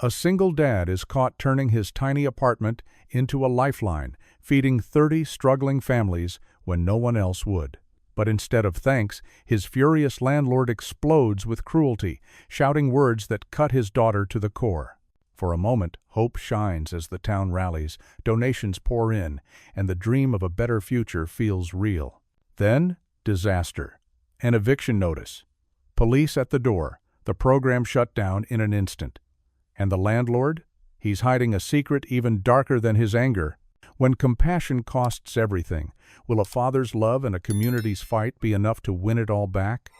A single dad is caught turning his tiny apartment into a lifeline, feeding 30 struggling families when no one else would. But instead of thanks, his furious landlord explodes with cruelty, shouting words that cut his daughter to the core. For a moment, hope shines as the town rallies, donations pour in, and the dream of a better future feels real. Then, disaster. An eviction notice. Police at the door. The program shut down in an instant. And the landlord? He's hiding a secret even darker than his anger. When compassion costs everything, will a father's love and a community's fight be enough to win it all back?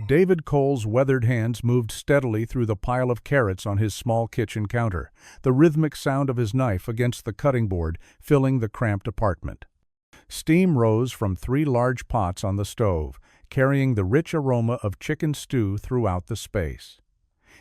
David Cole's weathered hands moved steadily through the pile of carrots on his small kitchen counter, the rhythmic sound of his knife against the cutting board filling the cramped apartment. Steam rose from 3 large pots on the stove, carrying the rich aroma of chicken stew throughout the space.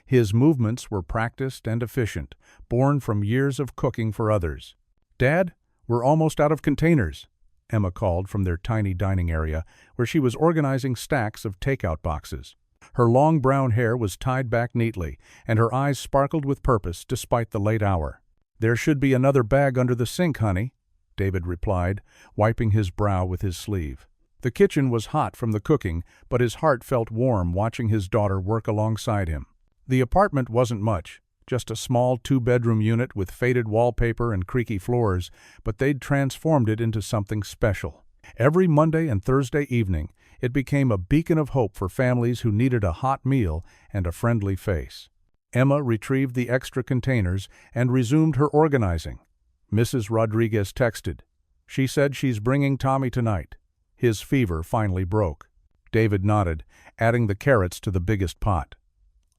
His movements were practiced and efficient, born from years of cooking for others. "Dad, we're almost out of containers," Emma called from their tiny dining area, where she was organizing stacks of takeout boxes. Her long brown hair was tied back neatly, and her eyes sparkled with purpose despite the late hour. "There should be another bag under the sink, honey," David replied, wiping his brow with his sleeve. The kitchen was hot from the cooking, but his heart felt warm watching his daughter work alongside him. The apartment wasn't much, just a small 2-bedroom unit with faded wallpaper and creaky floors, but they'd transformed it into something special. Every Monday and Thursday evening, it became a beacon of hope for families who needed a hot meal and a friendly face. Emma retrieved the extra containers and resumed her organizing. Mrs. Rodriguez texted. She said she's bringing Tommy tonight. His fever finally broke. David nodded, adding the carrots to the biggest pot.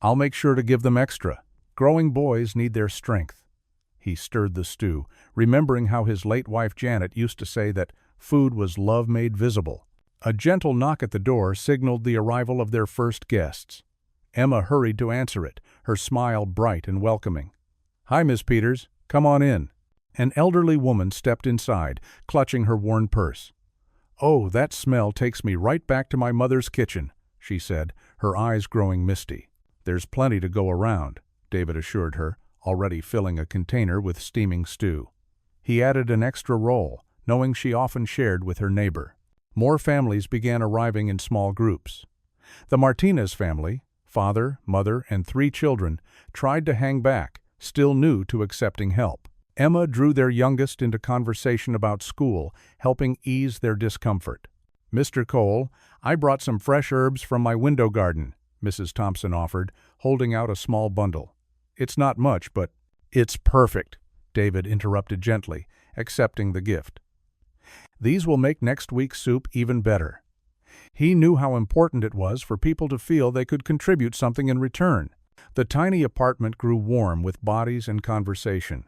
"I'll make sure to give them extra. Growing boys need their strength." He stirred the stew, remembering how his late wife Janet used to say that food was love made visible. A gentle knock at the door signaled the arrival of their first guests. Emma hurried to answer it, her smile bright and welcoming. "Hi, Miss Peters. Come on in." An elderly woman stepped inside, clutching her worn purse. "Oh, that smell takes me right back to my mother's kitchen," she said, her eyes growing misty. "There's plenty to go around," David assured her, already filling a container with steaming stew. He added an extra roll, knowing she often shared with her neighbor. More families began arriving in small groups. The Martinez family, father, mother, and 3 children, tried to hang back, still new to accepting help. Emma drew their youngest into conversation about school, helping ease their discomfort. "Mr. Cole, I brought some fresh herbs from my window garden," Mrs. Thompson offered, holding out a small bundle. "It's not much, but—" "It's perfect," David interrupted gently, accepting the gift. "These will make next week's soup even better." He knew how important it was for people to feel they could contribute something in return. The tiny apartment grew warm with bodies and conversation.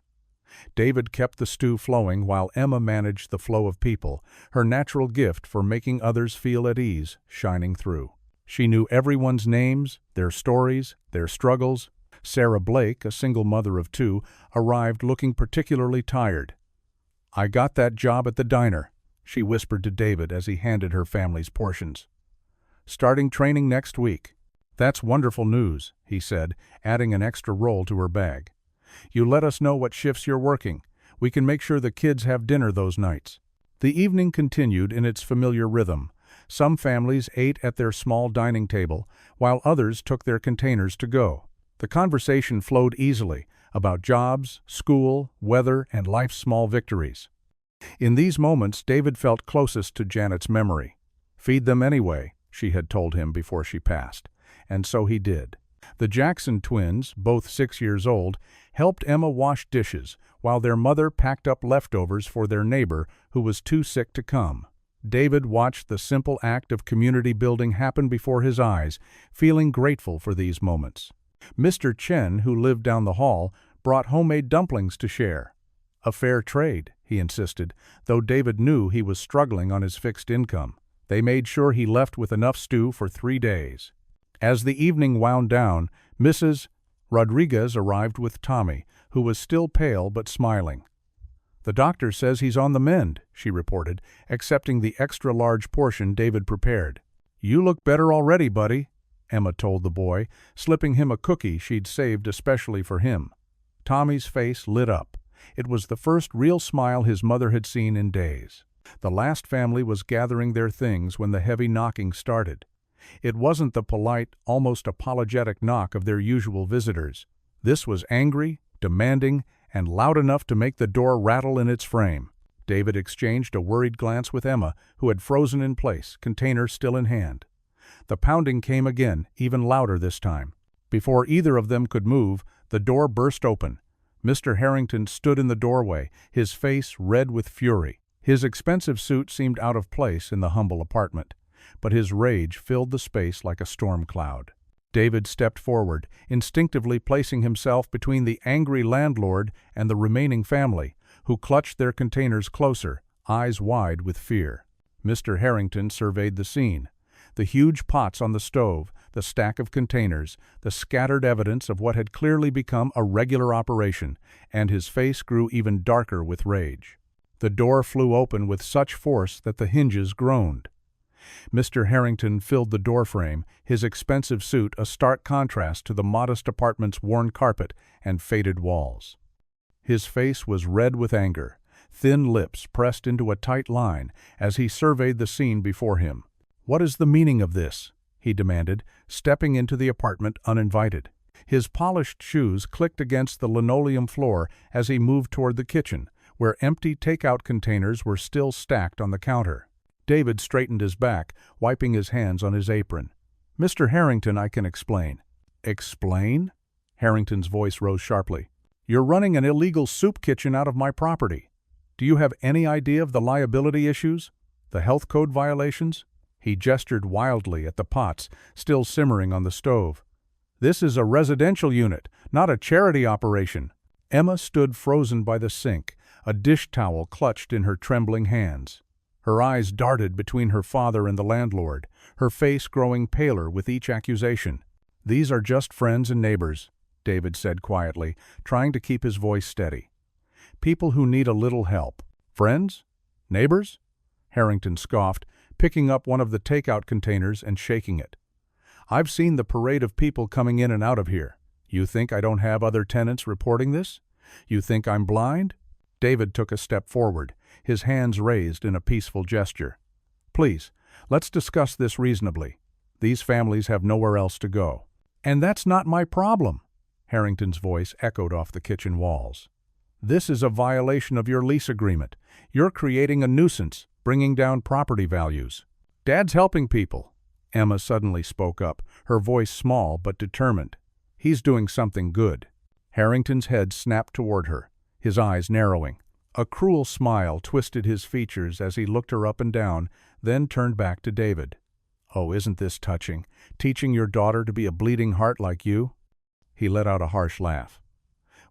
David kept the stew flowing while Emma managed the flow of people, her natural gift for making others feel at ease shining through. She knew everyone's names, their stories, their struggles. Sarah Blake, a single mother of 2, arrived looking particularly tired. "I got that job at the diner," she whispered to David as he handed her family's portions. "Starting training next week." "That's wonderful news," he said, adding an extra roll to her bag. "You let us know what shifts you're working. We can make sure the kids have dinner those nights." The evening continued in its familiar rhythm. Some families ate at their small dining table, while others took their containers to go. The conversation flowed easily about jobs, school, weather, and life's small victories. In these moments, David felt closest to Janet's memory. "Feed them anyway," she had told him before she passed, and so he did. The Jackson twins, both 6 years old, helped Emma wash dishes, while their mother packed up leftovers for their neighbor who was too sick to come. David watched the simple act of community building happen before his eyes, feeling grateful for these moments. Mr. Chen, who lived down the hall, brought homemade dumplings to share. A fair trade, he insisted, though David knew he was struggling on his fixed income. They made sure he left with enough stew for 3 days. As the evening wound down, Mrs. Rodriguez arrived with Tommy, who was still pale but smiling. "The doctor says he's on the mend," she reported, accepting the extra-large portion David prepared. "You look better already, buddy," Emma told the boy, slipping him a cookie she'd saved especially for him. Tommy's face lit up. It was the first real smile his mother had seen in days. The last family was gathering their things when the heavy knocking started. It wasn't the polite, almost apologetic knock of their usual visitors. This was angry, demanding, and loud enough to make the door rattle in its frame. David exchanged a worried glance with Emma, who had frozen in place, container still in hand. The pounding came again, even louder this time. Before either of them could move, the door burst open. Mr. Harrington stood in the doorway, his face red with fury. His expensive suit seemed out of place in the humble apartment, but his rage filled the space like a storm cloud. David stepped forward, instinctively placing himself between the angry landlord and the remaining family, who clutched their containers closer, eyes wide with fear. Mr. Harrington surveyed the scene. The huge pots on the stove, the stack of containers, the scattered evidence of what had clearly become a regular operation, and his face grew even darker with rage. The door flew open with such force that the hinges groaned. Mr. Harrington filled the doorframe, his expensive suit a stark contrast to the modest apartment's worn carpet and faded walls. His face was red with anger, thin lips pressed into a tight line as he surveyed the scene before him. "What is the meaning of this?" he demanded, stepping into the apartment uninvited. His polished shoes clicked against the linoleum floor as he moved toward the kitchen, where empty takeout containers were still stacked on the counter. David straightened his back, wiping his hands on his apron. "Mr. Harrington, I can explain." "Explain?" Harrington's voice rose sharply. "You're running an illegal soup kitchen out of my property. Do you have any idea of the liability issues? The health code violations?" He gestured wildly at the pots, still simmering on the stove. "This is a residential unit, not a charity operation." Emma stood frozen by the sink, a dish towel clutched in her trembling hands. Her eyes darted between her father and the landlord, her face growing paler with each accusation. "These are just friends and neighbors," David said quietly, trying to keep his voice steady. "People who need a little help." "Friends? Neighbors?" Harrington scoffed, picking up one of the takeout containers and shaking it. "I've seen the parade of people coming in and out of here. You think I don't have other tenants reporting this? You think I'm blind?" David took a step forward, his hands raised in a peaceful gesture. "Please, let's discuss this reasonably. These families have nowhere else to go." "And that's not my problem," Harrington's voice echoed off the kitchen walls. "This is a violation of your lease agreement. You're creating a nuisance, bringing down property values." "Dad's helping people," Emma suddenly spoke up, her voice small but determined. "He's doing something good." Harrington's head snapped toward her, his eyes narrowing. A cruel smile twisted his features as he looked her up and down, then turned back to David. "Oh, isn't this touching, teaching your daughter to be a bleeding heart like you?" He let out a harsh laugh.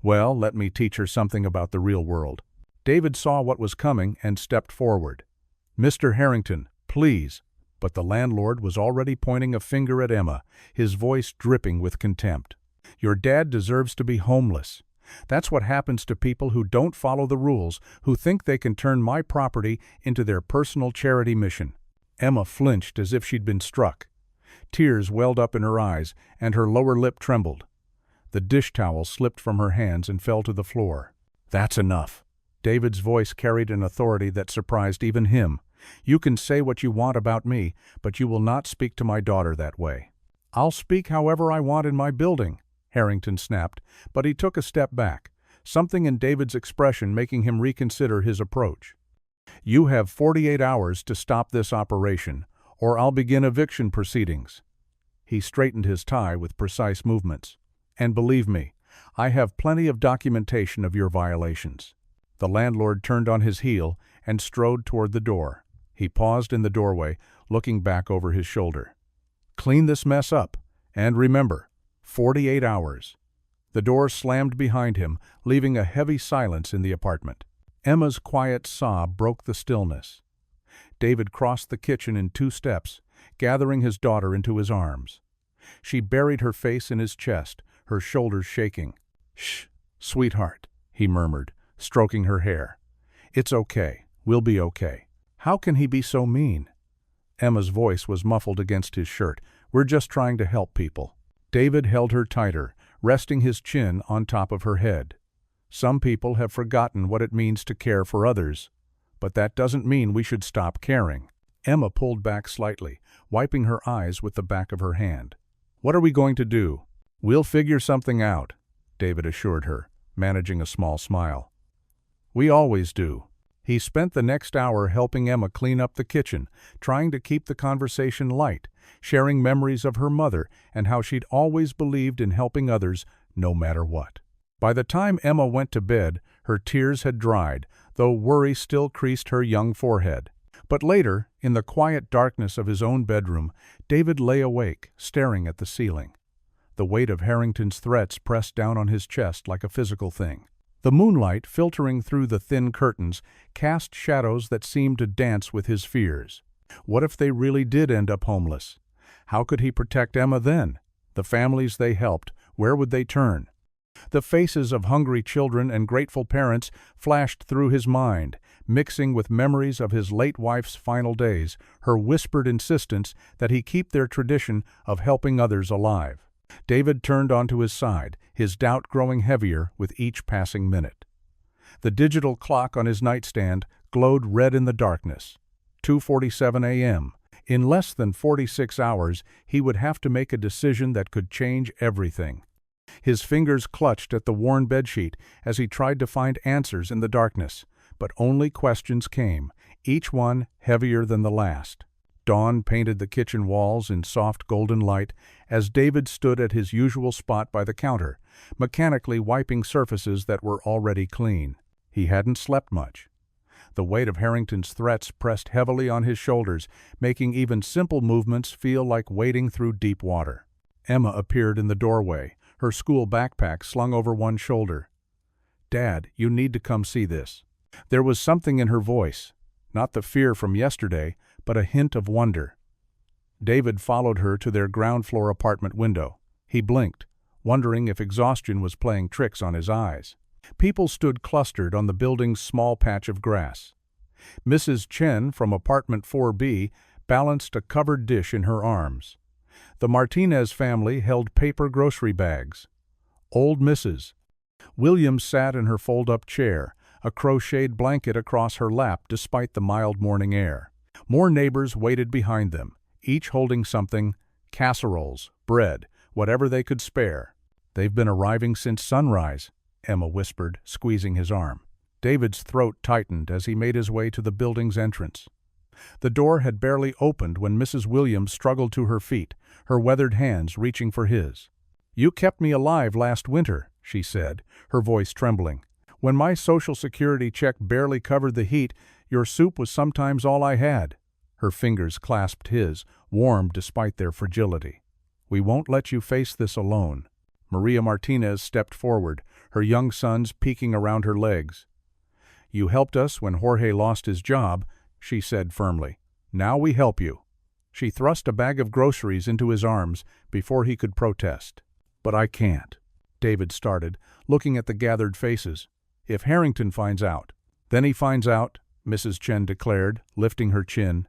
"Well, let me teach her something about the real world." David saw what was coming and stepped forward. "Mr. Harrington, please." But the landlord was already pointing a finger at Emma, his voice dripping with contempt. "Your dad deserves to be homeless. That's what happens to people who don't follow the rules, who think they can turn my property into their personal charity mission." Emma flinched as if she'd been struck. Tears welled up in her eyes, and her lower lip trembled. The dish towel slipped from her hands and fell to the floor. "That's enough." David's voice carried an authority that surprised even him. "You can say what you want about me, but you will not speak to my daughter that way." "I'll speak however I want in my building," Harrington snapped, but he took a step back, something in David's expression making him reconsider his approach. "You have 48 hours to stop this operation, or I'll begin eviction proceedings." He straightened his tie with precise movements. "And believe me, I have plenty of documentation of your violations." The landlord turned on his heel and strode toward the door. He paused in the doorway, looking back over his shoulder. "Clean this mess up, and remember, 48 hours." The door slammed behind him, leaving a heavy silence in the apartment. Emma's quiet sob broke the stillness. David crossed the kitchen in 2 steps, gathering his daughter into his arms. She buried her face in his chest, her shoulders shaking. "Shh, sweetheart," he murmured, stroking her hair. "It's okay. We'll be okay." "How can he be so mean?" Emma's voice was muffled against his shirt. "We're just trying to help people." David held her tighter, resting his chin on top of her head. Some people have forgotten what it means to care for others, but that doesn't mean we should stop caring. Emma pulled back slightly, wiping her eyes with the back of her hand. What are we going to do? We'll figure something out, David assured her, managing a small smile. We always do. He spent the next hour helping Emma clean up the kitchen, trying to keep the conversation light, sharing memories of her mother and how she'd always believed in helping others no matter what. By the time Emma went to bed, her tears had dried, though worry still creased her young forehead. But later, in the quiet darkness of his own bedroom, David lay awake, staring at the ceiling. The weight of Harrington's threats pressed down on his chest like a physical thing. The moonlight, filtering through the thin curtains, cast shadows that seemed to dance with his fears. What if they really did end up homeless? How could he protect Emma then? The families they helped, where would they turn? The faces of hungry children and grateful parents flashed through his mind, mixing with memories of his late wife's final days, her whispered insistence that he keep their tradition of helping others alive. David turned onto his side, his doubt growing heavier with each passing minute. The digital clock on his nightstand glowed red in the darkness. 2:47 a.m. In less than 46 hours, he would have to make a decision that could change everything. His fingers clutched at the worn bedsheet as he tried to find answers in the darkness, but only questions came, each one heavier than the last. Dawn painted the kitchen walls in soft golden light as David stood at his usual spot by the counter, mechanically wiping surfaces that were already clean. He hadn't slept much. The weight of Harrington's threats pressed heavily on his shoulders, making even simple movements feel like wading through deep water. Emma appeared in the doorway, her school backpack slung over one shoulder. "Dad, you need to come see this." There was something in her voice, not the fear from yesterday, but a hint of wonder. David followed her to their ground-floor apartment window. He blinked, wondering if exhaustion was playing tricks on his eyes. People stood clustered on the building's small patch of grass. Mrs. Chen from apartment 4B balanced a covered dish in her arms. The Martinez family held paper grocery bags. Old Mrs. Williams sat in her fold-up chair, a crocheted blanket across her lap despite the mild morning air. More neighbors waited behind them, each holding something, casseroles, bread, whatever they could spare. "They've been arriving since sunrise," Emma whispered, squeezing his arm. David's throat tightened as he made his way to the building's entrance. The door had barely opened when Mrs. Williams struggled to her feet, her weathered hands reaching for his. "You kept me alive last winter," she said, her voice trembling. "When my Social Security check barely covered the heat, your soup was sometimes all I had." Her fingers clasped his, warm despite their fragility. "We won't let you face this alone." Maria Martinez stepped forward, her young sons peeking around her legs. "You helped us when Jorge lost his job," she said firmly. "Now we help you." She thrust a bag of groceries into his arms before he could protest. "But I can't," David started, looking at the gathered faces. "If Harrington finds out." "Then he finds out," Mrs. Chen declared, lifting her chin.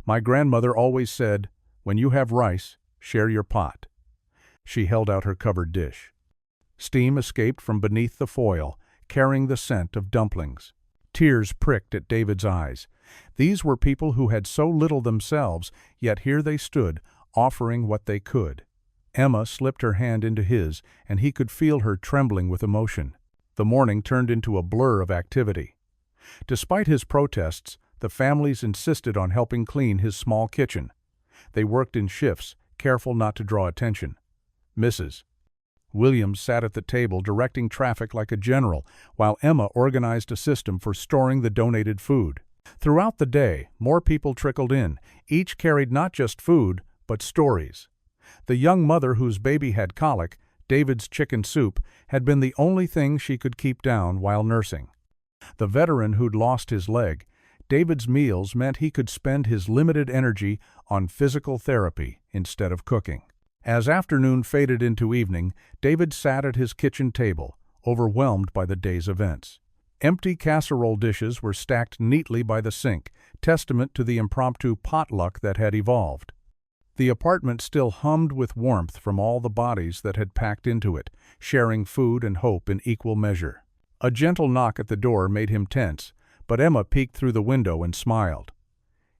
"My grandmother always said, when you have rice, share your pot." She held out her covered dish. Steam escaped from beneath the foil, carrying the scent of dumplings. Tears pricked at David's eyes. These were people who had so little themselves, yet here they stood, offering what they could. Emma slipped her hand into his, and he could feel her trembling with emotion. The morning turned into a blur of activity. Despite his protests, the families insisted on helping clean his small kitchen. They worked in shifts, careful not to draw attention. Mrs. Williams sat at the table directing traffic like a general, while Emma organized a system for storing the donated food. Throughout the day, more people trickled in. Each carried not just food, but stories. The young mother whose baby had colic, David's chicken soup, had been the only thing she could keep down while nursing. The veteran who'd lost his leg, David's meals meant he could spend his limited energy on physical therapy instead of cooking. As afternoon faded into evening, David sat at his kitchen table, overwhelmed by the day's events. Empty casserole dishes were stacked neatly by the sink, testament to the impromptu potluck that had evolved. The apartment still hummed with warmth from all the bodies that had packed into it, sharing food and hope in equal measure. A gentle knock at the door made him tense, but Emma peeked through the window and smiled.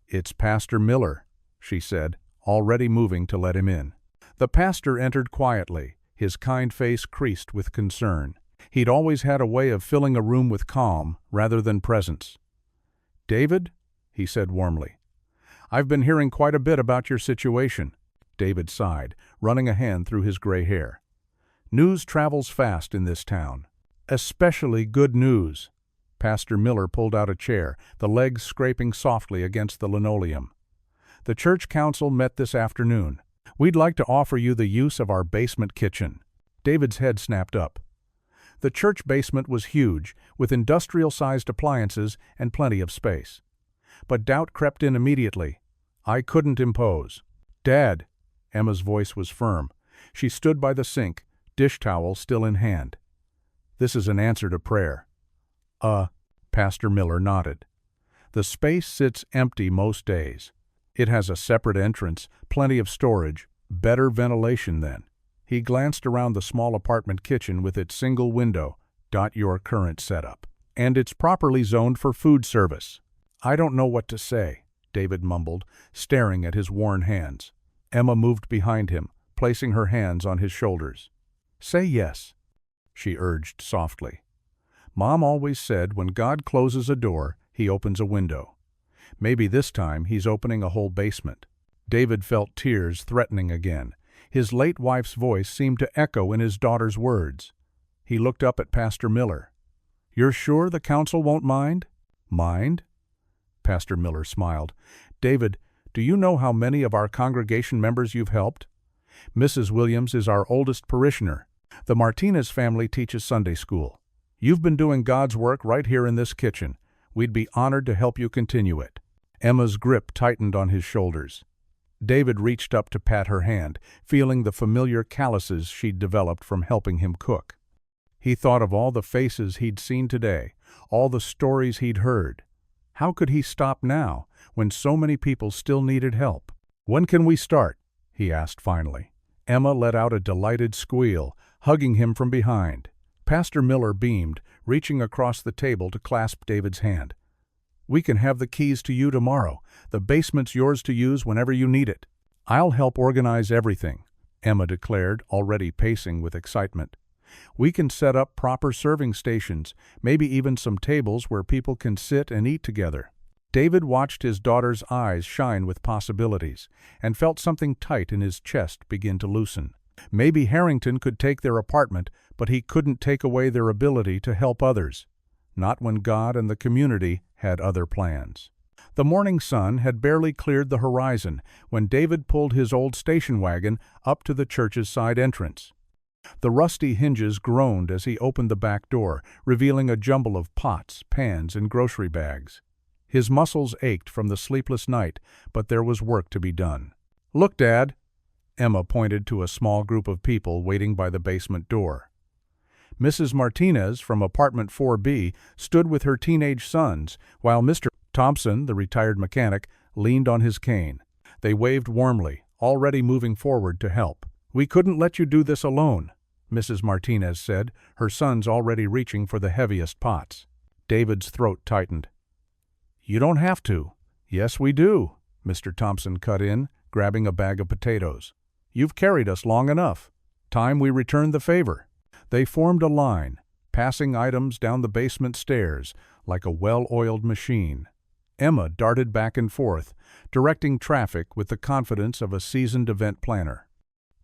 "It's Pastor Miller," she said, already moving to let him in. The pastor entered quietly, his kind face creased with concern. He'd always had a way of filling a room with calm rather than presence. "David," he said warmly, "I've been hearing quite a bit about your situation." David sighed, running a hand through his gray hair. "News travels fast in this town. Especially good news." Pastor Miller pulled out a chair, the legs scraping softly against the linoleum. "The church council met this afternoon. We'd like to offer you the use of our basement kitchen." David's head snapped up. The church basement was huge, with industrial-sized appliances and plenty of space. But doubt crept in immediately. "I couldn't impose." "Dad," Emma's voice was firm. She stood by the sink, dish towel still in hand. "This is an answer to prayer." Pastor Miller nodded. "The space sits empty most days. It has a separate entrance, plenty of storage, better ventilation then." He glanced around the small apartment kitchen with its single window, your current setup. "And it's properly zoned for food service." "I don't know what to say," David mumbled, staring at his worn hands. Emma moved behind him, placing her hands on his shoulders. "Say yes," she urged softly. "Mom always said when God closes a door, he opens a window. Maybe this time he's opening a whole basement." David felt tears threatening again. His late wife's voice seemed to echo in his daughter's words. He looked up at Pastor Miller. "You're sure the council won't mind?" "Mind?" Pastor Miller smiled. "David, do you know how many of our congregation members you've helped? Mrs. Williams is our oldest parishioner. The Martinez family teaches Sunday school. You've been doing God's work right here in this kitchen. We'd be honored to help you continue it." Emma's grip tightened on his shoulders. David reached up to pat her hand, feeling the familiar calluses she'd developed from helping him cook. He thought of all the faces he'd seen today, all the stories he'd heard. How could he stop now, when so many people still needed help? "When can we start?" he asked finally. Emma let out a delighted squeal, hugging him from behind. Pastor Miller beamed, reaching across the table to clasp David's hand. "We can have the keys to you tomorrow. The basement's yours to use whenever you need it." "I'll help organize everything," Emma declared, already pacing with excitement. "We can set up proper serving stations, maybe even some tables where people can sit and eat together." David watched his daughter's eyes shine with possibilities, and felt something tight in his chest begin to loosen. Maybe Harrington could take their apartment, but he couldn't take away their ability to help others. Not when God and the community had other plans. The morning sun had barely cleared the horizon when David pulled his old station wagon up to the church's side entrance. The rusty hinges groaned as he opened the back door, revealing a jumble of pots, pans, and grocery bags. His muscles ached from the sleepless night, but there was work to be done. "Look, Dad!" Emma pointed to a small group of people waiting by the basement door. Mrs. Martinez from apartment 4B stood with her teenage sons, while Mr. Thompson, the retired mechanic, leaned on his cane. They waved warmly, already moving forward to help. "We couldn't let you do this alone," Mrs. Martinez said, her sons already reaching for the heaviest pots. David's throat tightened. "You don't have to." "Yes, we do," Mr. Thompson cut in, grabbing a bag of potatoes. "You've carried us long enough. Time we returned the favor." They formed a line, passing items down the basement stairs like a well-oiled machine. Emma darted back and forth, directing traffic with the confidence of a seasoned event planner.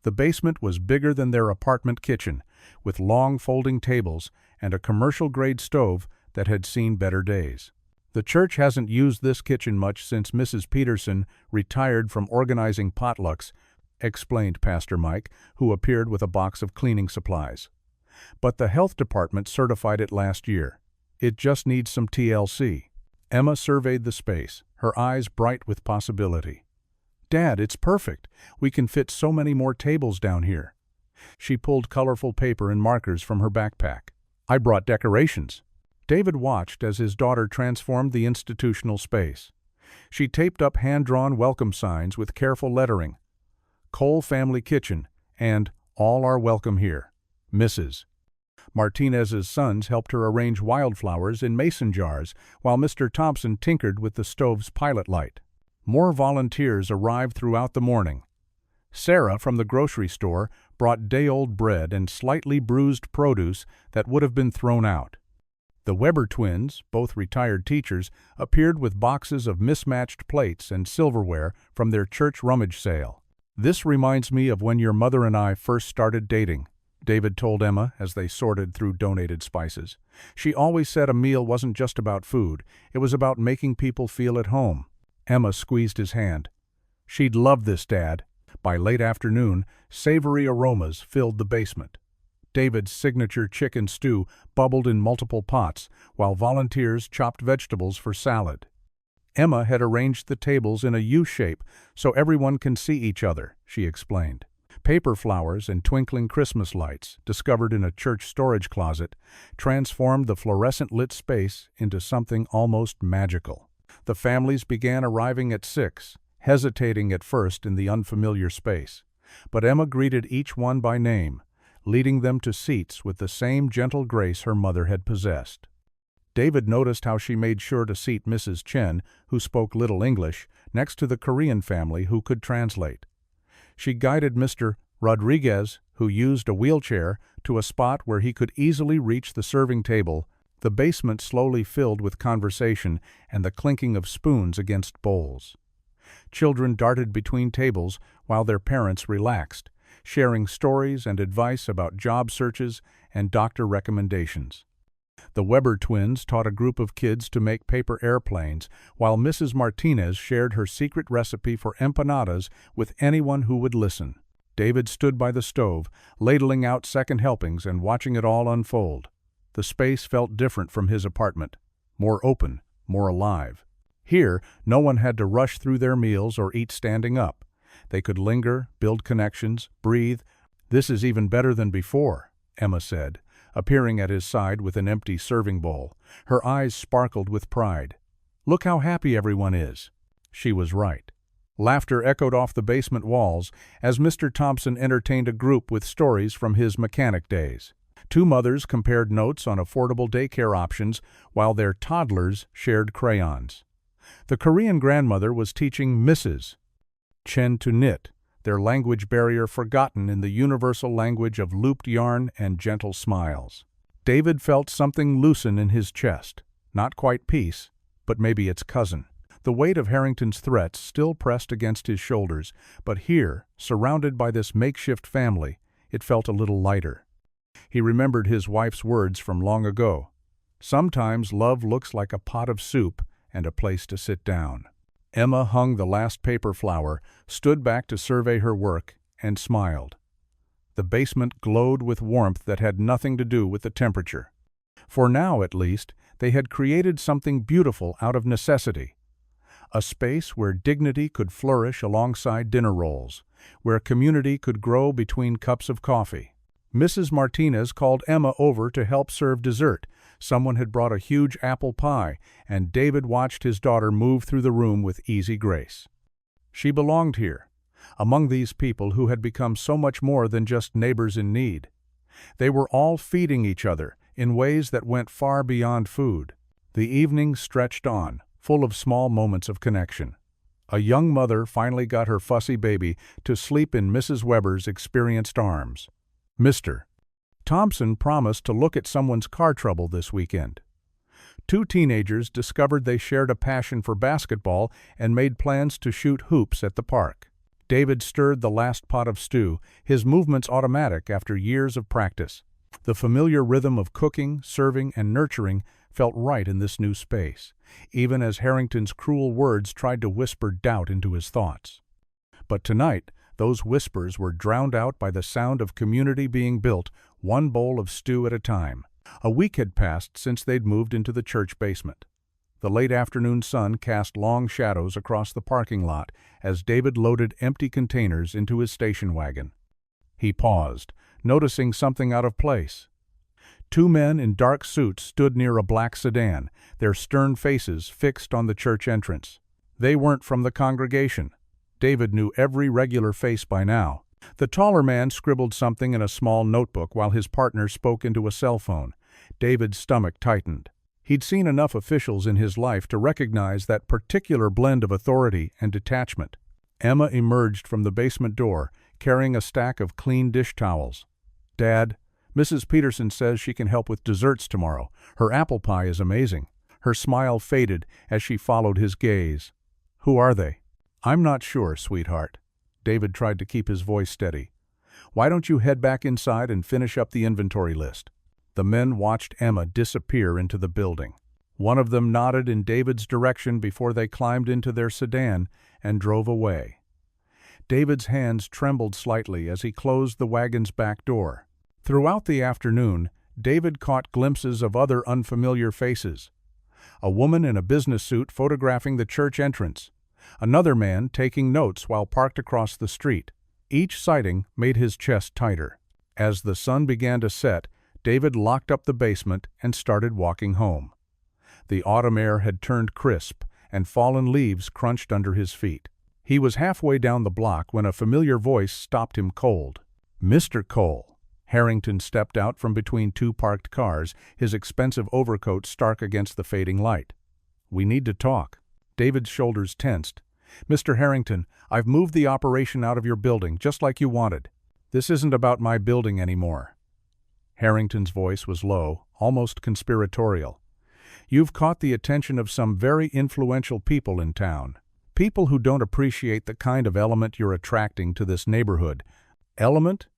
The basement was bigger than their apartment kitchen, with long folding tables and a commercial-grade stove that had seen better days. "The church hasn't used this kitchen much since Mrs. Peterson retired from organizing potlucks," explained Pastor Mike, who appeared with a box of cleaning supplies. "But the health department certified it last year. It just needs some TLC." Emma surveyed the space, her eyes bright with possibility. "Dad, it's perfect. We can fit so many more tables down here." She pulled colorful paper and markers from her backpack. "I brought decorations." David watched as his daughter transformed the institutional space. She taped up hand-drawn welcome signs with careful lettering. "Cole Family Kitchen" and "All are welcome here. Mrs." Martinez's sons helped her arrange wildflowers in mason jars, while Mr. Thompson tinkered with the stove's pilot light. More volunteers arrived throughout the morning. Sarah from the grocery store brought day-old bread and slightly bruised produce that would have been thrown out. The Weber twins, both retired teachers, appeared with boxes of mismatched plates and silverware from their church rummage sale. "This reminds me of when your mother and I first started dating," David told Emma as they sorted through donated spices. "She always said a meal wasn't just about food, it was about making people feel at home." Emma squeezed his hand. She'd love this, Dad. By late afternoon, savory aromas filled the basement. David's signature chicken stew bubbled in multiple pots, while volunteers chopped vegetables for salad. Emma had arranged the tables in a U-shape so everyone can see each other, she explained. Paper flowers and twinkling Christmas lights, discovered in a church storage closet, transformed the fluorescent-lit space into something almost magical. The families began arriving at 6, hesitating at first in the unfamiliar space. But Emma greeted each one by name, leading them to seats with the same gentle grace her mother had possessed. David noticed how she made sure to seat Mrs. Chen, who spoke little English, next to the Korean family who could translate. She guided Mr. Rodriguez, who used a wheelchair, to a spot where he could easily reach the serving table. The basement slowly filled with conversation and the clinking of spoons against bowls. Children darted between tables while their parents relaxed, sharing stories and advice about job searches and doctor recommendations. The Weber twins taught a group of kids to make paper airplanes, while Mrs. Martinez shared her secret recipe for empanadas with anyone who would listen. David stood by the stove, ladling out second helpings and watching it all unfold. The space felt different from his apartment, more open, more alive. Here, no one had to rush through their meals or eat standing up. They could linger, build connections, breathe. "This is even better than before," Emma said, appearing at his side with an empty serving bowl. Her eyes sparkled with pride. "Look how happy everyone is." She was right. Laughter echoed off the basement walls as Mr. Thompson entertained a group with stories from his mechanic days. Two mothers compared notes on affordable daycare options while their toddlers shared crayons. The Korean grandmother was teaching Mrs. Chen to knit, their language barrier forgotten in the universal language of looped yarn and gentle smiles. David felt something loosen in his chest. Not quite peace, but maybe its cousin. The weight of Harrington's threats still pressed against his shoulders, but here, surrounded by this makeshift family, it felt a little lighter. He remembered his wife's words from long ago. "Sometimes love looks like a pot of soup and a place to sit down." Emma hung the last paper flower, stood back to survey her work, and smiled. The basement glowed with warmth that had nothing to do with the temperature. For now, at least, they had created something beautiful out of necessity. A space where dignity could flourish alongside dinner rolls, where community could grow between cups of coffee. Mrs. Martinez called Emma over to help serve dessert. Someone had brought a huge apple pie, and David watched his daughter move through the room with easy grace. She belonged here, among these people who had become so much more than just neighbors in need. They were all feeding each other in ways that went far beyond food. The evening stretched on, full of small moments of connection. A young mother finally got her fussy baby to sleep in Mrs. Weber's experienced arms. Mr. Thompson promised to look at someone's car trouble this weekend. Two teenagers discovered they shared a passion for basketball and made plans to shoot hoops at the park. David stirred the last pot of stew, his movements automatic after years of practice. The familiar rhythm of cooking, serving, and nurturing felt right in this new space, even as Harrington's cruel words tried to whisper doubt into his thoughts. But tonight, those whispers were drowned out by the sound of community being built, one bowl of stew at a time. A week had passed since they'd moved into the church basement. The late afternoon sun cast long shadows across the parking lot as David loaded empty containers into his station wagon. He paused, noticing something out of place. Two men in dark suits stood near a black sedan, their stern faces fixed on the church entrance. They weren't from the congregation. David knew every regular face by now, The taller man scribbled something in a small notebook while his partner spoke into a cell phone. David's stomach tightened. He'd seen enough officials in his life to recognize that particular blend of authority and detachment. Emma emerged from the basement door, carrying a stack of clean dish towels. "Dad, Mrs. Peterson says she can help with desserts tomorrow. Her apple pie is amazing." Her smile faded as she followed his gaze. "Who are they?" "I'm not sure, sweetheart." David tried to keep his voice steady. "Why don't you head back inside and finish up the inventory list?" The men watched Emma disappear into the building. One of them nodded in David's direction before they climbed into their sedan and drove away. David's hands trembled slightly as he closed the wagon's back door. Throughout the afternoon, David caught glimpses of other unfamiliar faces. A woman in a business suit photographing the church entrance. Another man taking notes while parked across the street. Each sighting made his chest tighter. As the sun began to set, David locked up the basement and started walking home. The autumn air had turned crisp, and fallen leaves crunched under his feet. He was halfway down the block when a familiar voice stopped him cold. "Mr. Cole." Harrington stepped out from between two parked cars, his expensive overcoat stark against the fading light. "We need to talk." David's shoulders tensed. "Mr. Harrington, I've moved the operation out of your building, just like you wanted. This isn't about my building anymore." Harrington's voice was low, almost conspiratorial. "You've caught the attention of some very influential people in town. People who don't appreciate the kind of element you're attracting to this neighborhood." "Element?"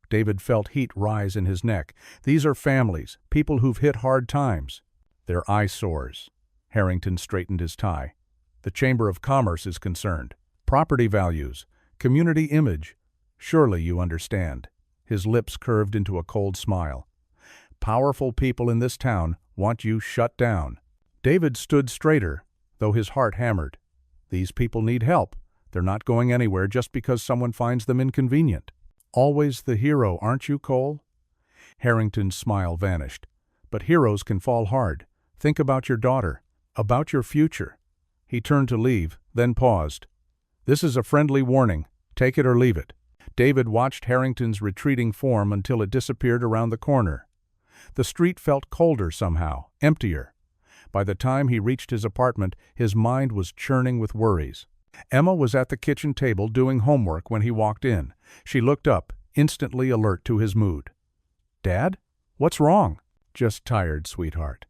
David felt heat rise in his neck. "These are families, people who've hit hard times. They're eyesores." Harrington straightened his tie. "The Chamber of Commerce is concerned. Property values, community image. Surely you understand." His lips curved into a cold smile. "Powerful people in this town want you shut down." David stood straighter, though his heart hammered. These people need help. They're not going anywhere just because someone finds them inconvenient. "Always the hero, aren't you, Cole?" Harrington's smile vanished. "But heroes can fall hard. Think about your daughter, about your future." He turned to leave, then paused. "This is a friendly warning. Take it or leave it." David watched Harrington's retreating form until it disappeared around the corner. The street felt colder somehow, emptier. By the time he reached his apartment, his mind was churning with worries. Emma was at the kitchen table doing homework when he walked in. She looked up, instantly alert to his mood. "Dad? What's wrong?" "Just tired, sweetheart."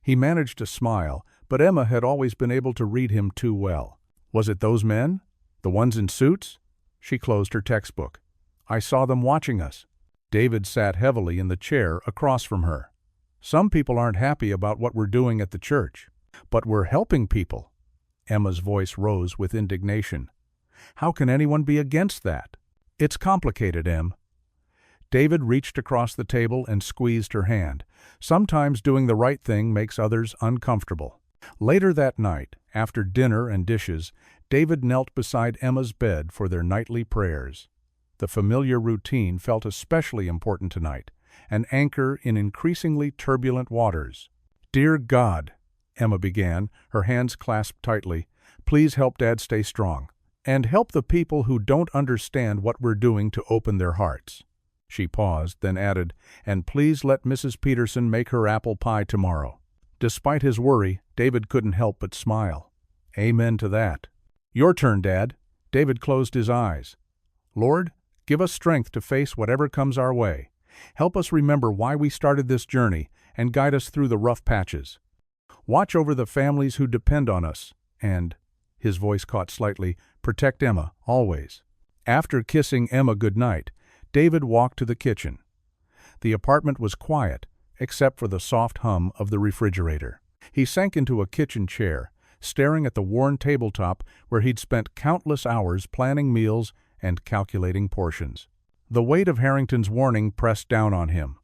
He managed to smile, but Emma had always been able to read him too well. "Was it those men? The ones in suits?" She closed her textbook. "I saw them watching us." David sat heavily in the chair across from her. "Some people aren't happy about what we're doing at the church. But we're helping people." Emma's voice rose with indignation. "How can anyone be against that?" "It's complicated, Em." David reached across the table and squeezed her hand. Sometimes doing the right thing makes others uncomfortable. Later that night, after dinner and dishes, David knelt beside Emma's bed for their nightly prayers. The familiar routine felt especially important tonight, an anchor in increasingly turbulent waters. "Dear God," Emma began, her hands clasped tightly, "please help Dad stay strong. And help the people who don't understand what we're doing to open their hearts." She paused, then added, "And please let Mrs. Peterson make her apple pie tomorrow." Despite his worry, David couldn't help but smile. "Amen to that." "Your turn, Dad." David closed his eyes. "Lord, give us strength to face whatever comes our way. Help us remember why we started this journey and guide us through the rough patches. Watch over the families who depend on us, and," his voice caught slightly, "protect Emma, always." After kissing Emma goodnight, David walked to the kitchen. The apartment was quiet, except for the soft hum of the refrigerator. He sank into a kitchen chair, staring at the worn tabletop where he'd spent countless hours planning meals and calculating portions. The weight of Harrington's warning pressed down on him.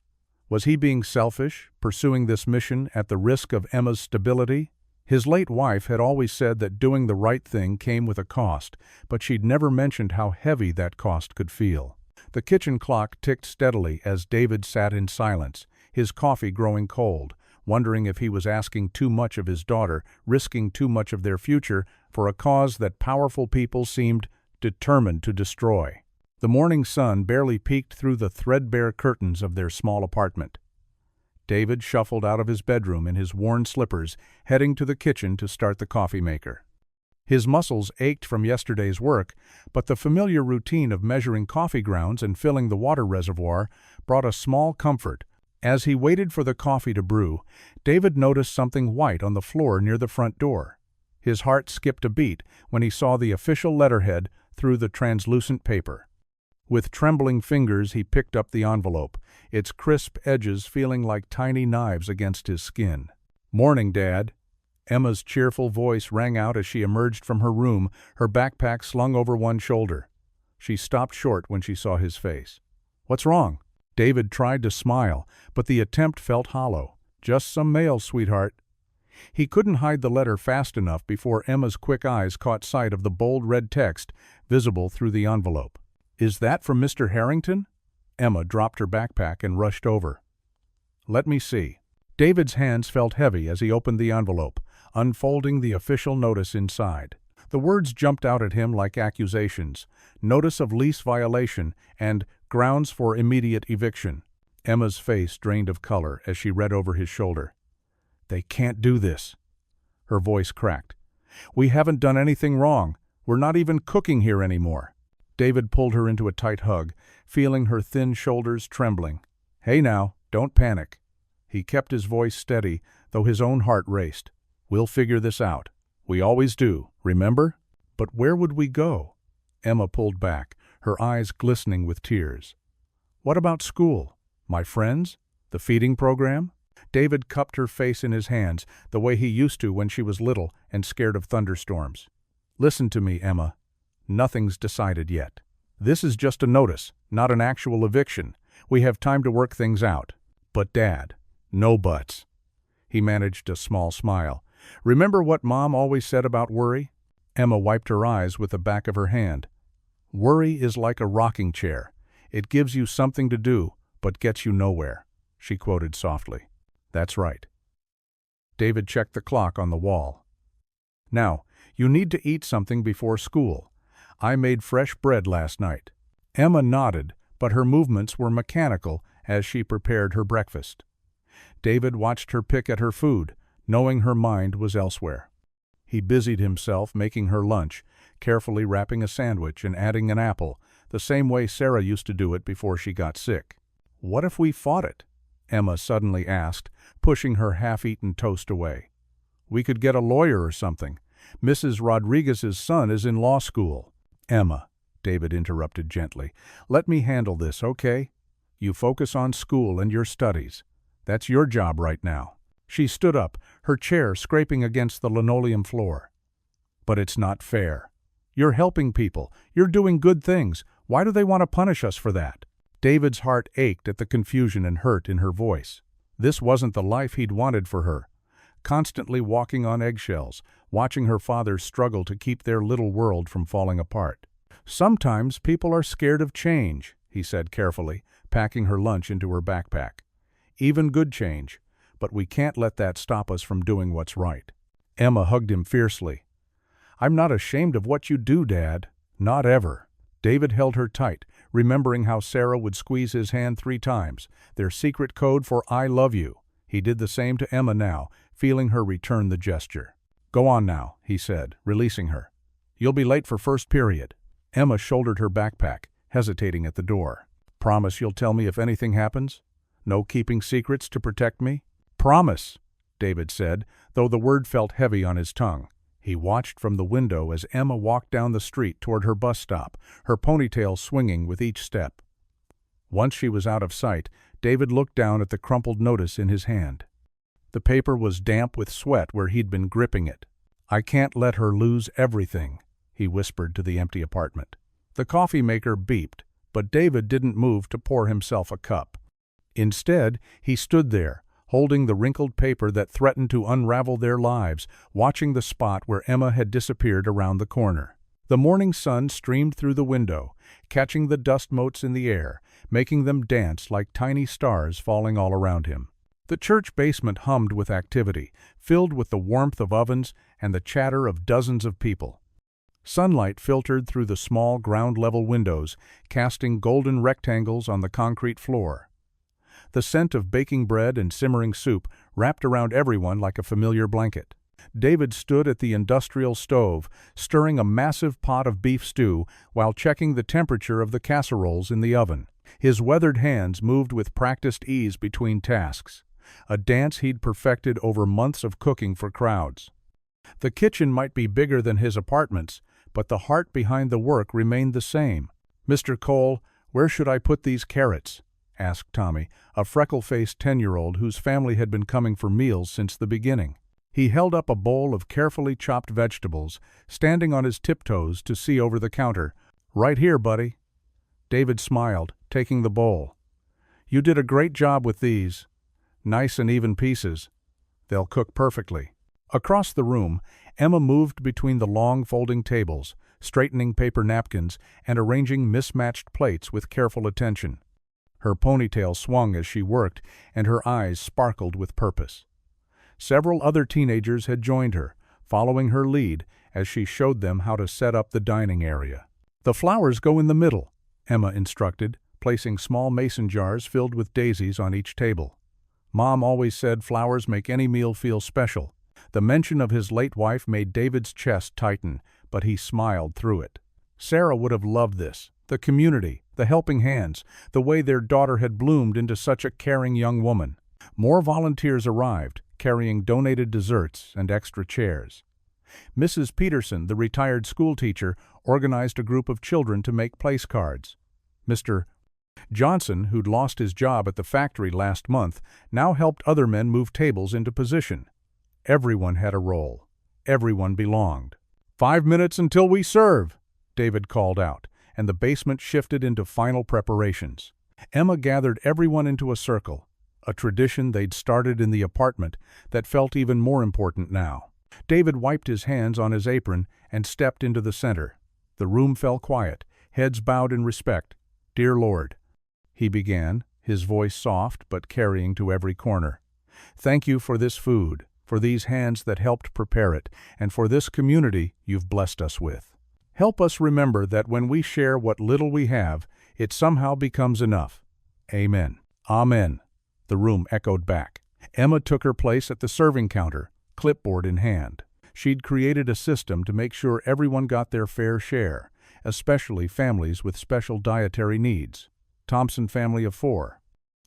Was he being selfish, pursuing this mission at the risk of Emma's stability? His late wife had always said that doing the right thing came with a cost, but she'd never mentioned how heavy that cost could feel. The kitchen clock ticked steadily as David sat in silence, his coffee growing cold, wondering if he was asking too much of his daughter, risking too much of their future for a cause that powerful people seemed determined to destroy. The morning sun barely peeked through the threadbare curtains of their small apartment. David shuffled out of his bedroom in his worn slippers, heading to the kitchen to start the coffee maker. His muscles ached from yesterday's work, but the familiar routine of measuring coffee grounds and filling the water reservoir brought a small comfort. As he waited for the coffee to brew, David noticed something white on the floor near the front door. His heart skipped a beat when he saw the official letterhead through the translucent paper. With trembling fingers he picked up the envelope, its crisp edges feeling like tiny knives against his skin. "Morning, Dad." Emma's cheerful voice rang out as she emerged from her room, her backpack slung over one shoulder. She stopped short when she saw his face. "What's wrong?" David tried to smile, but the attempt felt hollow. "Just some mail, sweetheart." He couldn't hide the letter fast enough before Emma's quick eyes caught sight of the bold red text visible through the envelope. "Is that from Mr. Harrington?" Emma dropped her backpack and rushed over. "Let me see." David's hands felt heavy as he opened the envelope, unfolding the official notice inside. The words jumped out at him like accusations: notice of lease violation and grounds for immediate eviction. Emma's face drained of color as she read over his shoulder. "They can't do this." Her voice cracked. "We haven't done anything wrong. We're not even cooking here anymore." David pulled her into a tight hug, feeling her thin shoulders trembling. "Hey now, don't panic." He kept his voice steady, though his own heart raced. "We'll figure this out. We always do, remember?" "But where would we go?" Emma pulled back, her eyes glistening with tears. "What about school? My friends? The feeding program?" David cupped her face in his hands, the way he used to when she was little and scared of thunderstorms. "Listen to me, Emma. Nothing's decided yet. This is just a notice, not an actual eviction. We have time to work things out." "But Dad." "No buts." He managed a small smile. "Remember what Mom always said about worry?" Emma wiped her eyes with the back of her hand. "Worry is like a rocking chair. It gives you something to do, but gets you nowhere," she quoted softly. "That's right." David checked the clock on the wall. "Now, you need to eat something before school. I made fresh bread last night." Emma nodded, but her movements were mechanical as she prepared her breakfast. David watched her pick at her food, knowing her mind was elsewhere. He busied himself making her lunch, carefully wrapping a sandwich and adding an apple, the same way Sarah used to do it before she got sick. "What if we fought it?" Emma suddenly asked, pushing her half-eaten toast away. "We could get a lawyer or something. Mrs. Rodriguez's son is in law school." "Emma," David interrupted gently, "let me handle this, okay? You focus on school and your studies. That's your job right now." She stood up, her chair scraping against the linoleum floor. "But it's not fair. You're helping people. You're doing good things. Why do they want to punish us for that?" David's heart ached at the confusion and hurt in her voice. This wasn't the life he'd wanted for her. Constantly walking on eggshells, watching her father struggle to keep their little world from falling apart. "Sometimes people are scared of change," he said carefully, packing her lunch into her backpack. "Even good change. But we can't let that stop us from doing what's right." Emma hugged him fiercely. "I'm not ashamed of what you do, Dad. Not ever." David held her tight, remembering how Sarah would squeeze his hand 3 times, their secret code for "I love you." He did the same to Emma now, feeling her return the gesture. "Go on now," he said, releasing her. "You'll be late for first period." Emma shouldered her backpack, hesitating at the door. "Promise you'll tell me if anything happens? No keeping secrets to protect me?" "Promise," David said, though the word felt heavy on his tongue. He watched from the window as Emma walked down the street toward her bus stop, her ponytail swinging with each step. Once she was out of sight, David looked down at the crumpled notice in his hand. The paper was damp with sweat where he'd been gripping it. "I can't let her lose everything," he whispered to the empty apartment. The coffee maker beeped, but David didn't move to pour himself a cup. Instead, he stood there, holding the wrinkled paper that threatened to unravel their lives, watching the spot where Emma had disappeared around the corner. The morning sun streamed through the window, catching the dust motes in the air, making them dance like tiny stars falling all around him. The church basement hummed with activity, filled with the warmth of ovens and the chatter of dozens of people. Sunlight filtered through the small ground-level windows, casting golden rectangles on the concrete floor. The scent of baking bread and simmering soup wrapped around everyone like a familiar blanket. David stood at the industrial stove, stirring a massive pot of beef stew while checking the temperature of the casseroles in the oven. His weathered hands moved with practiced ease between tasks, a dance he'd perfected over months of cooking for crowds. The kitchen might be bigger than his apartments, but the heart behind the work remained the same. "Mr. Cole, where should I put these carrots?" asked Tommy, a freckle-faced 10-year-old whose family had been coming for meals since the beginning. He held up a bowl of carefully chopped vegetables, standing on his tiptoes to see over the counter. "Right here, buddy." David smiled, taking the bowl. "You did a great job with these. Nice and even pieces. They'll cook perfectly." Across the room, Emma moved between the long folding tables, straightening paper napkins and arranging mismatched plates with careful attention. Her ponytail swung as she worked, and her eyes sparkled with purpose. Several other teenagers had joined her, following her lead as she showed them how to set up the dining area. "The flowers go in the middle," Emma instructed, placing small mason jars filled with daisies on each table. "Mom always said flowers make any meal feel special." The mention of his late wife made David's chest tighten, but he smiled through it. Sarah would have loved this. The community, the helping hands, the way their daughter had bloomed into such a caring young woman. More volunteers arrived, carrying donated desserts and extra chairs. Mrs. Peterson, the retired schoolteacher, organized a group of children to make place cards. Mr. Johnson, who'd lost his job at the factory last month, now helped other men move tables into position. Everyone had a role. Everyone belonged. "5 minutes until we serve," David called out, and the basement shifted into final preparations. Emma gathered everyone into a circle, a tradition they'd started in the apartment that felt even more important now. David wiped his hands on his apron and stepped into the center. The room fell quiet, heads bowed in respect. "Dear Lord," he began, his voice soft but carrying to every corner. "Thank you for this food, for these hands that helped prepare it, and for this community you've blessed us with. Help us remember that when we share what little we have, it somehow becomes enough. Amen." "Amen," the room echoed back. Emma took her place at the serving counter, clipboard in hand. She'd created a system to make sure everyone got their fair share, especially families with special dietary needs. "Thompson family of 4,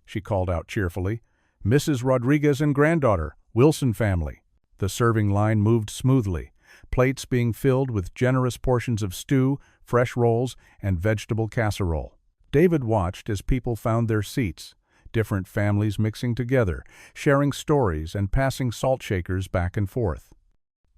she called out cheerfully. "Mrs. Rodriguez and granddaughter, Wilson family." The serving line moved smoothly, plates being filled with generous portions of stew, fresh rolls, and vegetable casserole. David watched as people found their seats, different families mixing together, sharing stories and passing salt shakers back and forth.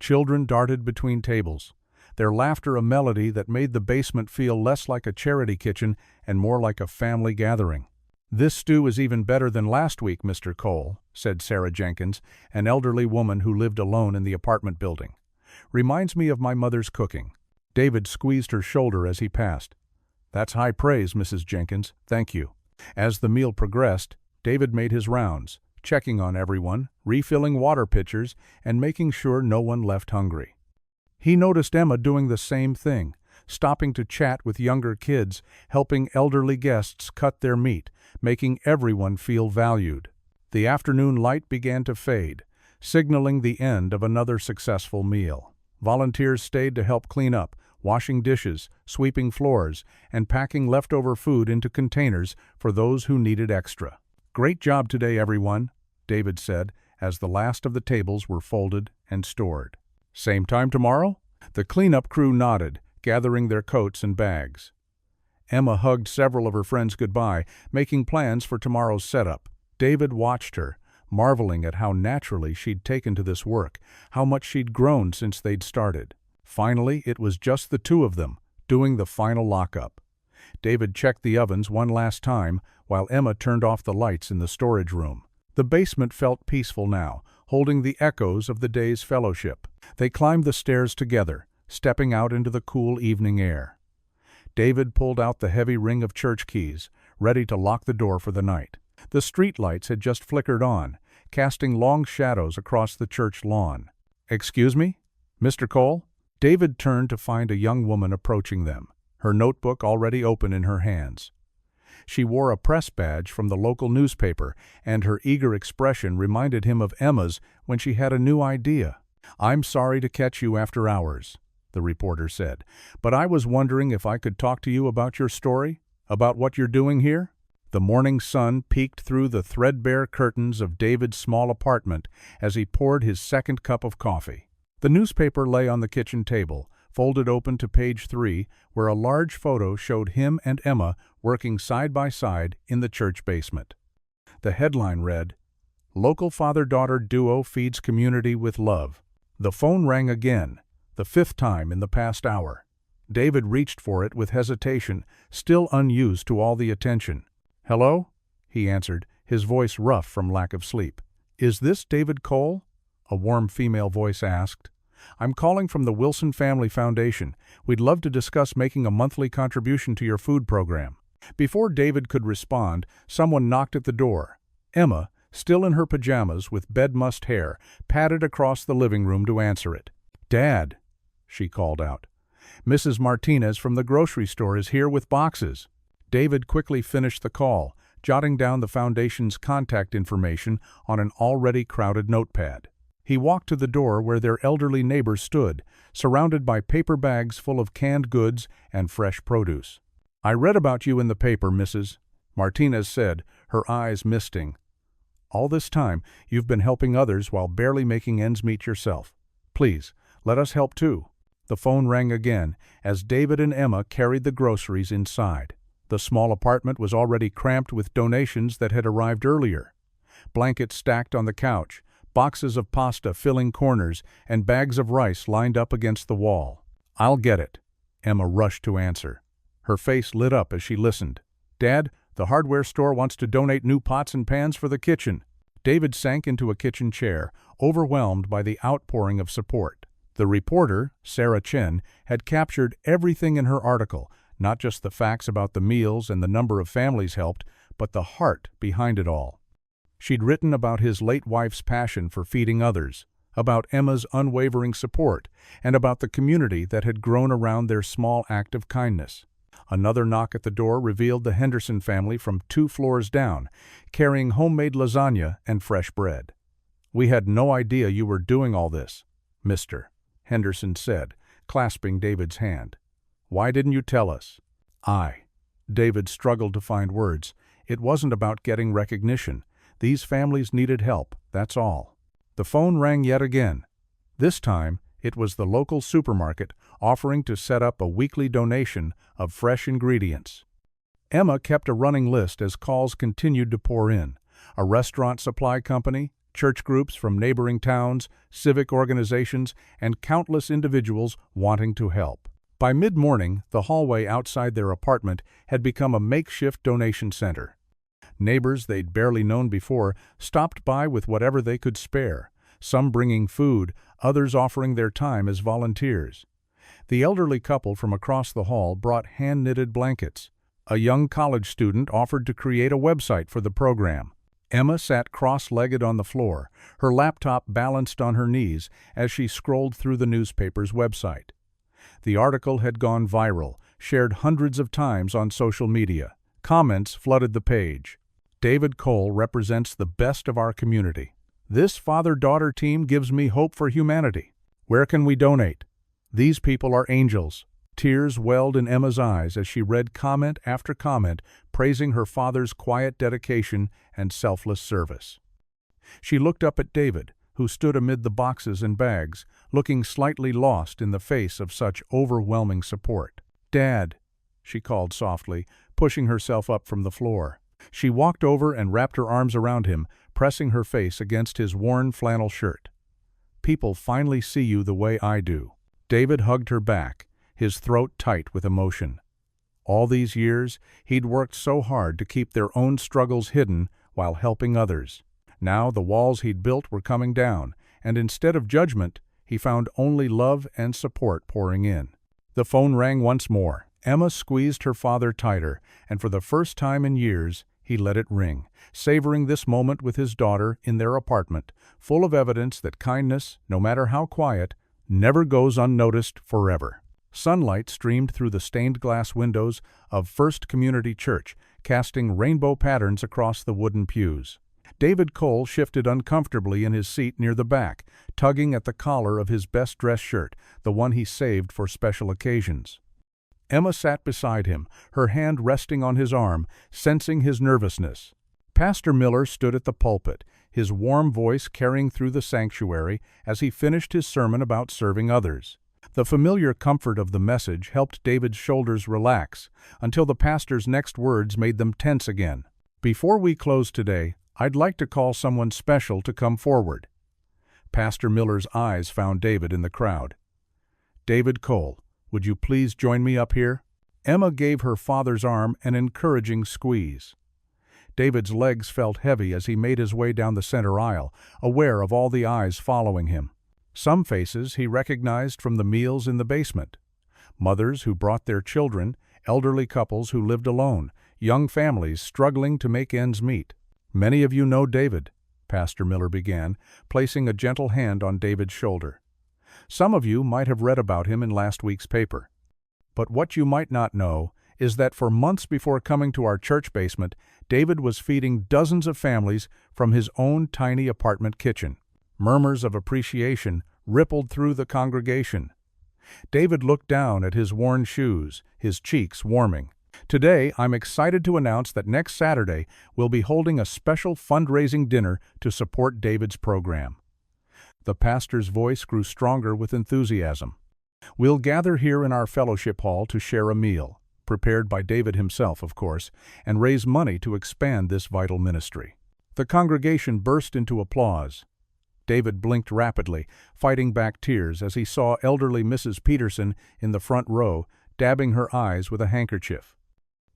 Children darted between tables, their laughter a melody that made the basement feel less like a charity kitchen and more like a family gathering. "This stew is even better than last week, Mr. Cole," said Sarah Jenkins, an elderly woman who lived alone in the apartment building. "Reminds me of my mother's cooking." David squeezed her shoulder as he passed. "That's high praise, Mrs. Jenkins. Thank you." As the meal progressed, David made his rounds, checking on everyone, refilling water pitchers, and making sure no one left hungry. He noticed Emma doing the same thing, stopping to chat with younger kids, helping elderly guests cut their meat, making everyone feel valued. The afternoon light began to fade, signaling the end of another successful meal. Volunteers stayed to help clean up, washing dishes, sweeping floors, and packing leftover food into containers for those who needed extra. "Great job today, everyone," David said, as the last of the tables were folded and stored. "Same time tomorrow?" The cleanup crew nodded, gathering their coats and bags. Emma hugged several of her friends goodbye, making plans for tomorrow's setup. David watched her, marveling at how naturally she'd taken to this work, how much she'd grown since they'd started. Finally, it was just the two of them, doing the final lockup. David checked the ovens one last time, while Emma turned off the lights in the storage room. The basement felt peaceful now, holding the echoes of the day's fellowship. They climbed the stairs together, stepping out into the cool evening air. David pulled out the heavy ring of church keys, ready to lock the door for the night. The street lights had just flickered on, casting long shadows across the church lawn. "Excuse me? Mr. Cole?" David turned to find a young woman approaching them, her notebook already open in her hands. She wore a press badge from the local newspaper, and her eager expression reminded him of Emma's when she had a new idea. "I'm sorry to catch you after hours," the reporter said, "but I was wondering if I could talk to you about your story, about what you're doing here?" The morning sun peeked through the threadbare curtains of David's small apartment as he poured his second cup of coffee. The newspaper lay on the kitchen table, folded open to page 3, where a large photo showed him and Emma working side by side in the church basement. The headline read, "Local father-daughter duo feeds community with love." The phone rang again, the 5th time in the past hour. David reached for it with hesitation, still unused to all the attention. "Hello?" he answered, his voice rough from lack of sleep. "Is this David Cole?" a warm female voice asked. "I'm calling from the Wilson Family Foundation. We'd love to discuss making a monthly contribution to your food program." Before David could respond, someone knocked at the door. Emma, still in her pajamas with bed-mussed hair, padded across the living room to answer it. "Dad," she called out. "Mrs. Martinez from the grocery store is here with boxes." David quickly finished the call, jotting down the foundation's contact information on an already crowded notepad. He walked to the door where their elderly neighbor stood, surrounded by paper bags full of canned goods and fresh produce. "I read about you in the paper, Mrs. Martinez said, her eyes misting. "All this time, you've been helping others while barely making ends meet yourself. Please, let us help too." The phone rang again as David and Emma carried the groceries inside. The small apartment was already cramped with donations that had arrived earlier. Blankets stacked on the couch, boxes of pasta filling corners, and bags of rice lined up against the wall. "I'll get it," Emma rushed to answer. Her face lit up as she listened. "Dad, the hardware store wants to donate new pots and pans for the kitchen." David sank into a kitchen chair, overwhelmed by the outpouring of support. The reporter, Sarah Chen, had captured everything in her article, not just the facts about the meals and the number of families helped, but the heart behind it all. She'd written about his late wife's passion for feeding others, about Emma's unwavering support, and about the community that had grown around their small act of kindness. Another knock at the door revealed the Henderson family from 2 floors down, carrying homemade lasagna and fresh bread. "We had no idea you were doing all this, Mr. Henderson said, clasping David's hand. "Why didn't you tell us?" David struggled to find words. It wasn't about getting recognition. These families needed help, that's all. The phone rang yet again. This time, it was the local supermarket offering to set up a weekly donation of fresh ingredients. Emma kept a running list as calls continued to pour in. A restaurant supply company, church groups from neighboring towns, civic organizations, and countless individuals wanting to help. By mid-morning, the hallway outside their apartment had become a makeshift donation center. Neighbors they'd barely known before stopped by with whatever they could spare, some bringing food, others offering their time as volunteers. The elderly couple from across the hall brought hand-knitted blankets. A young college student offered to create a website for the program. Emma sat cross-legged on the floor, her laptop balanced on her knees as she scrolled through the newspaper's website. The article had gone viral, shared hundreds of times on social media. Comments flooded the page. "David Cole represents the best of our community. This father-daughter team gives me hope for humanity. Where can we donate? These people are angels." Tears welled in Emma's eyes as she read comment after comment praising her father's quiet dedication and selfless service. She looked up at David, who stood amid the boxes and bags, looking slightly lost in the face of such overwhelming support. "Dad," she called softly, pushing herself up from the floor. She walked over and wrapped her arms around him, pressing her face against his worn flannel shirt. "People finally see you the way I do." David hugged her back, his throat tight with emotion. All these years, he'd worked so hard to keep their own struggles hidden while helping others. Now the walls he'd built were coming down, and instead of judgment, he found only love and support pouring in. The phone rang once more. Emma squeezed her father tighter, and for the first time in years, he let it ring, savoring this moment with his daughter in their apartment, full of evidence that kindness, no matter how quiet, never goes unnoticed forever. Sunlight streamed through the stained glass windows of First Community Church, casting rainbow patterns across the wooden pews. David Cole shifted uncomfortably in his seat near the back, tugging at the collar of his best-dressed shirt, the one he saved for special occasions. Emma sat beside him, her hand resting on his arm, sensing his nervousness. Pastor Miller stood at the pulpit, his warm voice carrying through the sanctuary as he finished his sermon about serving others. The familiar comfort of the message helped David's shoulders relax, until the pastor's next words made them tense again. "Before we close today, I'd like to call someone special to come forward." Pastor Miller's eyes found David in the crowd. "David Cole, would you please join me up here?" Emma gave her father's arm an encouraging squeeze. David's legs felt heavy as he made his way down the center aisle, aware of all the eyes following him. Some faces he recognized from the meals in the basement. Mothers who brought their children, elderly couples who lived alone, young families struggling to make ends meet. "Many of you know David," Pastor Miller began, placing a gentle hand on David's shoulder. "Some of you might have read about him in last week's paper. But what you might not know is that for months before coming to our church basement, David was feeding dozens of families from his own tiny apartment kitchen." Murmurs of appreciation rippled through the congregation. David looked down at his worn shoes, his cheeks warming. "Today, I'm excited to announce that next Saturday we'll be holding a special fundraising dinner to support David's program." The pastor's voice grew stronger with enthusiasm. "We'll gather here in our fellowship hall to share a meal, prepared by David himself, of course, and raise money to expand this vital ministry." The congregation burst into applause. David blinked rapidly, fighting back tears as he saw elderly Mrs. Peterson in the front row, dabbing her eyes with a handkerchief.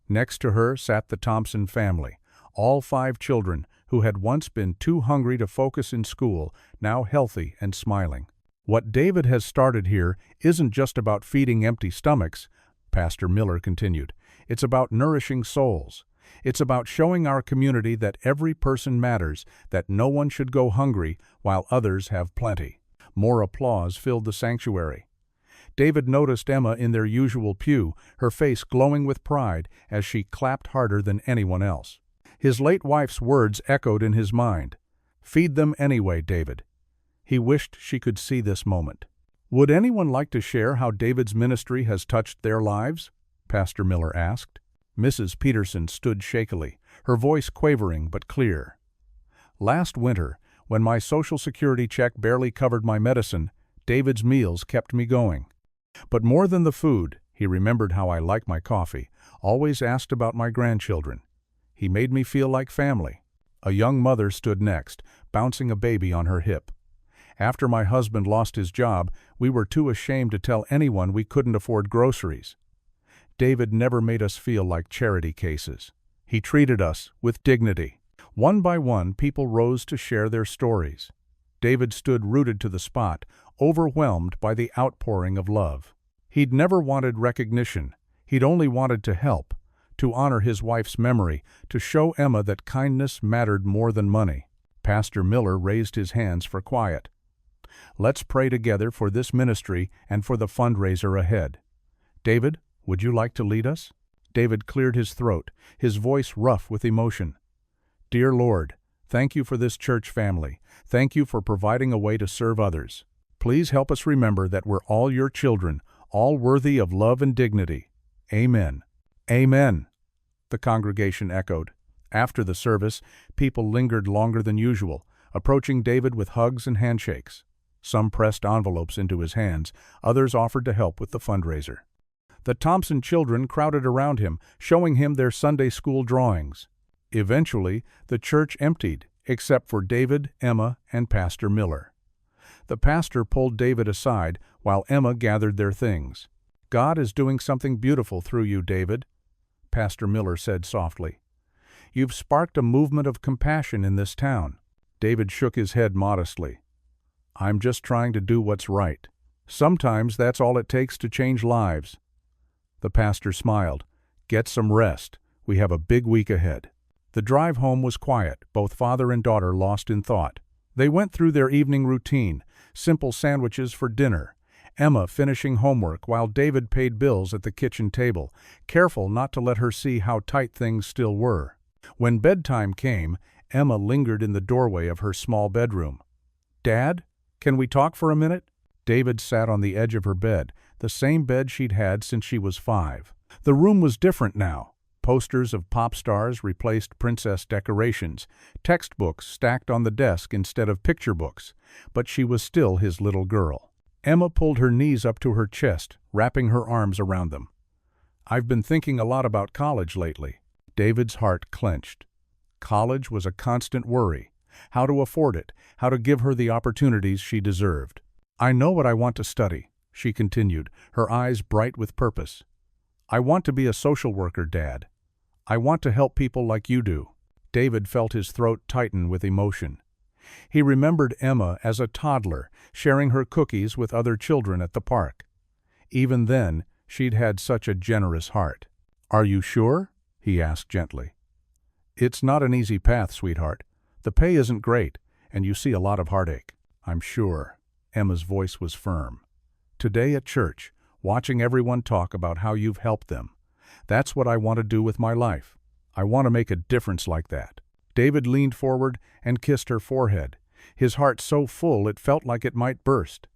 Next to her sat the Thompson family, all 5 children who had once been too hungry to focus in school, now healthy and smiling. "What David has started here isn't just about feeding empty stomachs," Pastor Miller continued. "It's about nourishing souls. It's about showing our community that every person matters, that no one should go hungry while others have plenty." More applause filled the sanctuary. David noticed Emma in their usual pew, her face glowing with pride as she clapped harder than anyone else. His late wife's words echoed in his mind. "Feed them anyway, David." He wished she could see this moment. "Would anyone like to share how David's ministry has touched their lives?" Pastor Miller asked. Mrs. Peterson stood shakily, her voice quavering but clear. "Last winter, when my Social Security check barely covered my medicine, David's meals kept me going. But more than the food, he remembered how I like my coffee, always asked about my grandchildren. He made me feel like family." A young mother stood next, bouncing a baby on her hip. "After my husband lost his job, we were too ashamed to tell anyone we couldn't afford groceries. David never made us feel like charity cases. He treated us with dignity." One by one, people rose to share their stories. David stood rooted to the spot, overwhelmed by the outpouring of love. He'd never wanted recognition. He'd only wanted to help, to honor his wife's memory, to show Emma that kindness mattered more than money. Pastor Miller raised his hands for quiet. "Let's pray together for this ministry and for the fundraiser ahead. David, would you like to lead us?" David cleared his throat, his voice rough with emotion. "Dear Lord, thank you for this church family. Thank you for providing a way to serve others. Please help us remember that we're all your children, all worthy of love and dignity. Amen." "Amen," the congregation echoed. After the service, people lingered longer than usual, approaching David with hugs and handshakes. Some pressed envelopes into his hands, others offered to help with the fundraiser. The Thompson children crowded around him, showing him their Sunday school drawings. Eventually, the church emptied, except for David, Emma, and Pastor Miller. The pastor pulled David aside while Emma gathered their things. "God is doing something beautiful through you, David," Pastor Miller said softly. "You've sparked a movement of compassion in this town." David shook his head modestly. "I'm just trying to do what's right. Sometimes that's all it takes to change lives." The pastor smiled. "Get some rest. We have a big week ahead." The drive home was quiet, both father and daughter lost in thought. They went through their evening routine, simple sandwiches for dinner, Emma finishing homework while David paid bills at the kitchen table, careful not to let her see how tight things still were. When bedtime came, Emma lingered in the doorway of her small bedroom. "Dad, can we talk for a minute?" David sat on the edge of her bed, the same bed she'd had since she was 5. The room was different now. Posters of pop stars replaced princess decorations, textbooks stacked on the desk instead of picture books, but she was still his little girl. Emma pulled her knees up to her chest, wrapping her arms around them. "I've been thinking a lot about college lately." David's heart clenched. College was a constant worry. How to afford it, how to give her the opportunities she deserved. "I know what I want to study," she continued, her eyes bright with purpose. "I want to be a social worker, Dad. I want to help people like you do." David felt his throat tighten with emotion. He remembered Emma as a toddler, sharing her cookies with other children at the park. Even then, she'd had such a generous heart. "Are you sure?" he asked gently. "It's not an easy path, sweetheart. The pay isn't great, and you see a lot of heartache." "I'm sure." Emma's voice was firm. "Today at church, watching everyone talk about how you've helped them. That's what I want to do with my life. I want to make a difference like that." David leaned forward and kissed her forehead, his heart so full it felt like it might burst.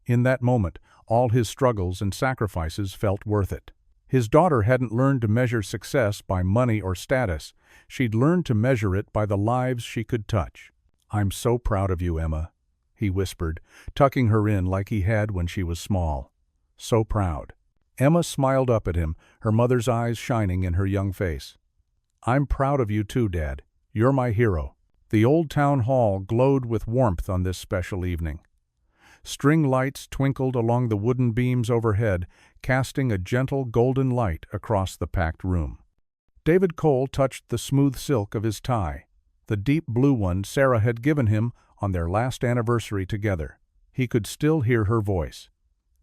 In that moment, all his struggles and sacrifices felt worth it. His daughter hadn't learned to measure success by money or status. She'd learned to measure it by the lives she could touch. "I'm so proud of you, Emma," he whispered, tucking her in like he had when she was small. "So proud." Emma smiled up at him, her mother's eyes shining in her young face. "I'm proud of you too, Dad. You're my hero." The old town hall glowed with warmth on this special evening. String lights twinkled along the wooden beams overhead, casting a gentle golden light across the packed room. David Cole touched the smooth silk of his tie, the deep blue one Sarah had given him on their last anniversary together. He could still hear her voice.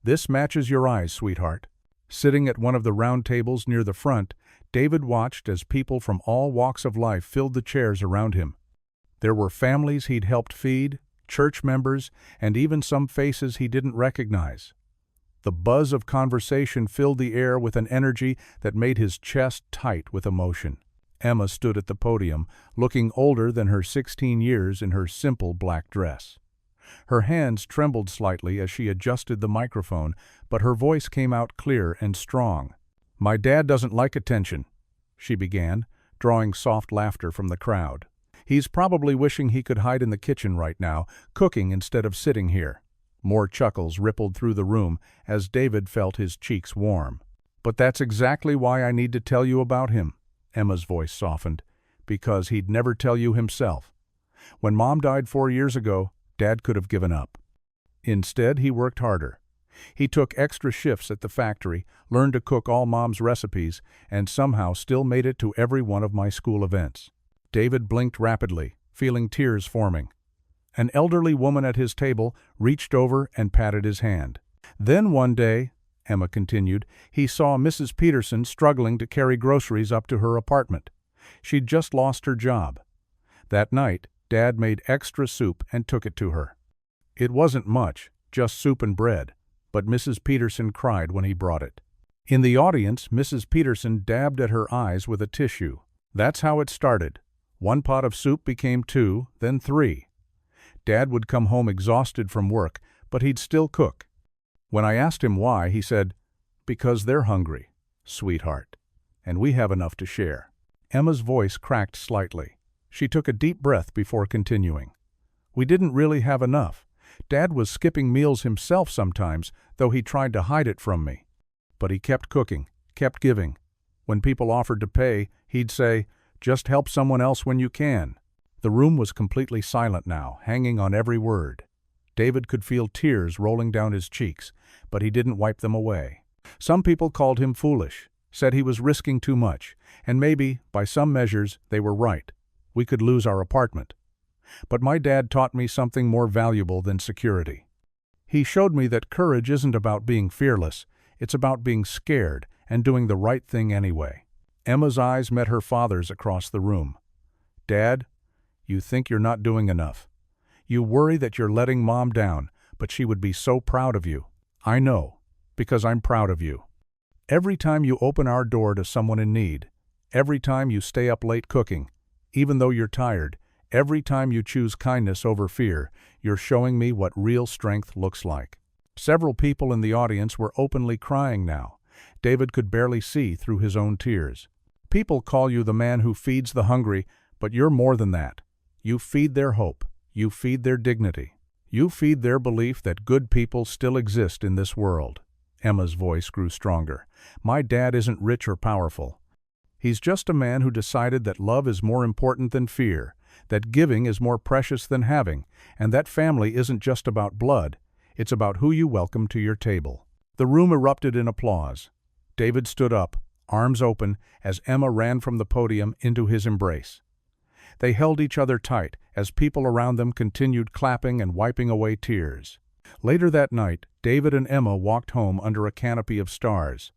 "This matches your eyes, sweetheart." Sitting at one of the round tables near the front, David watched as people from all walks of life filled the chairs around him. There were families he'd helped feed, church members, and even some faces he didn't recognize. The buzz of conversation filled the air with an energy that made his chest tight with emotion. Emma stood at the podium, looking older than her 16 years in her simple black dress. Her hands trembled slightly as she adjusted the microphone, but her voice came out clear and strong. "My dad doesn't like attention," she began, drawing soft laughter from the crowd. "He's probably wishing he could hide in the kitchen right now, cooking instead of sitting here." More chuckles rippled through the room as David felt his cheeks warm. "But that's exactly why I need to tell you about him," Emma's voice softened, "because he'd never tell you himself. When Mom died 4 years ago, Dad could have given up. Instead, he worked harder. He took extra shifts at the factory, learned to cook all Mom's recipes, and somehow still made it to every one of my school events." David blinked rapidly, feeling tears forming. An elderly woman at his table reached over and patted his hand. "Then one day," Emma continued, "he saw Mrs. Peterson struggling to carry groceries up to her apartment. She'd just lost her job. That night, Dad made extra soup and took it to her. It wasn't much, just soup and bread, but Mrs. Peterson cried when he brought it. In the audience, Mrs. Peterson dabbed at her eyes with a tissue. That's how it started. One pot of soup became 2, then 3. Dad would come home exhausted from work, but he'd still cook. When I asked him why, he said, "Because they're hungry, sweetheart, and we have enough to share." Emma's voice cracked slightly. She took a deep breath before continuing. "We didn't really have enough. Dad was skipping meals himself sometimes, though he tried to hide it from me. But he kept cooking, kept giving. When people offered to pay, he'd say, 'Just help someone else when you can.'" The room was completely silent now, hanging on every word. David could feel tears rolling down his cheeks, but he didn't wipe them away. Some people called him foolish, said he was risking too much, and maybe, by some measures, they were right. We could lose our apartment. But my dad taught me something more valuable than security. He showed me that courage isn't about being fearless, it's about being scared and doing the right thing anyway. Emma's eyes met her father's across the room. "Dad, you think you're not doing enough. You worry that you're letting Mom down, but she would be so proud of you." I know, because I'm proud of you. Every time you open our door to someone in need, every time you stay up late cooking, even though you're tired, every time you choose kindness over fear, you're showing me what real strength looks like." Several people in the audience were openly crying now. David could barely see through his own tears. "People call you the man who feeds the hungry, but you're more than that. You feed their hope. You feed their dignity. You feed their belief that good people still exist in this world." Emma's voice grew stronger. "My dad isn't rich or powerful. He's just a man who decided that love is more important than fear, that giving is more precious than having, and that family isn't just about blood, it's about who you welcome to your table." The room erupted in applause. David stood up, arms open, as Emma ran from the podium into his embrace. They held each other tight as people around them continued clapping and wiping away tears. Later that night, David and Emma walked home under a canopy of stars.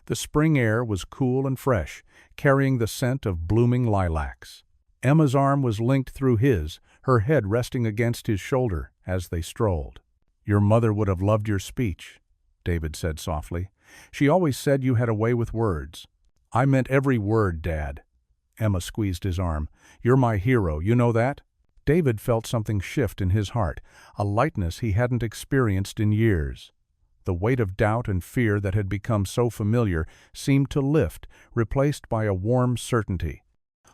The spring air was cool and fresh, carrying the scent of blooming lilacs. Emma's arm was linked through his, her head resting against his shoulder as they strolled. "Your mother would have loved your speech," David said softly. "She always said you had a way with words." "I meant every word, Dad." Emma squeezed his arm. "You're my hero, you know that?" David felt something shift in his heart, a lightness he hadn't experienced in years. The weight of doubt and fear that had become so familiar seemed to lift, replaced by a warm certainty.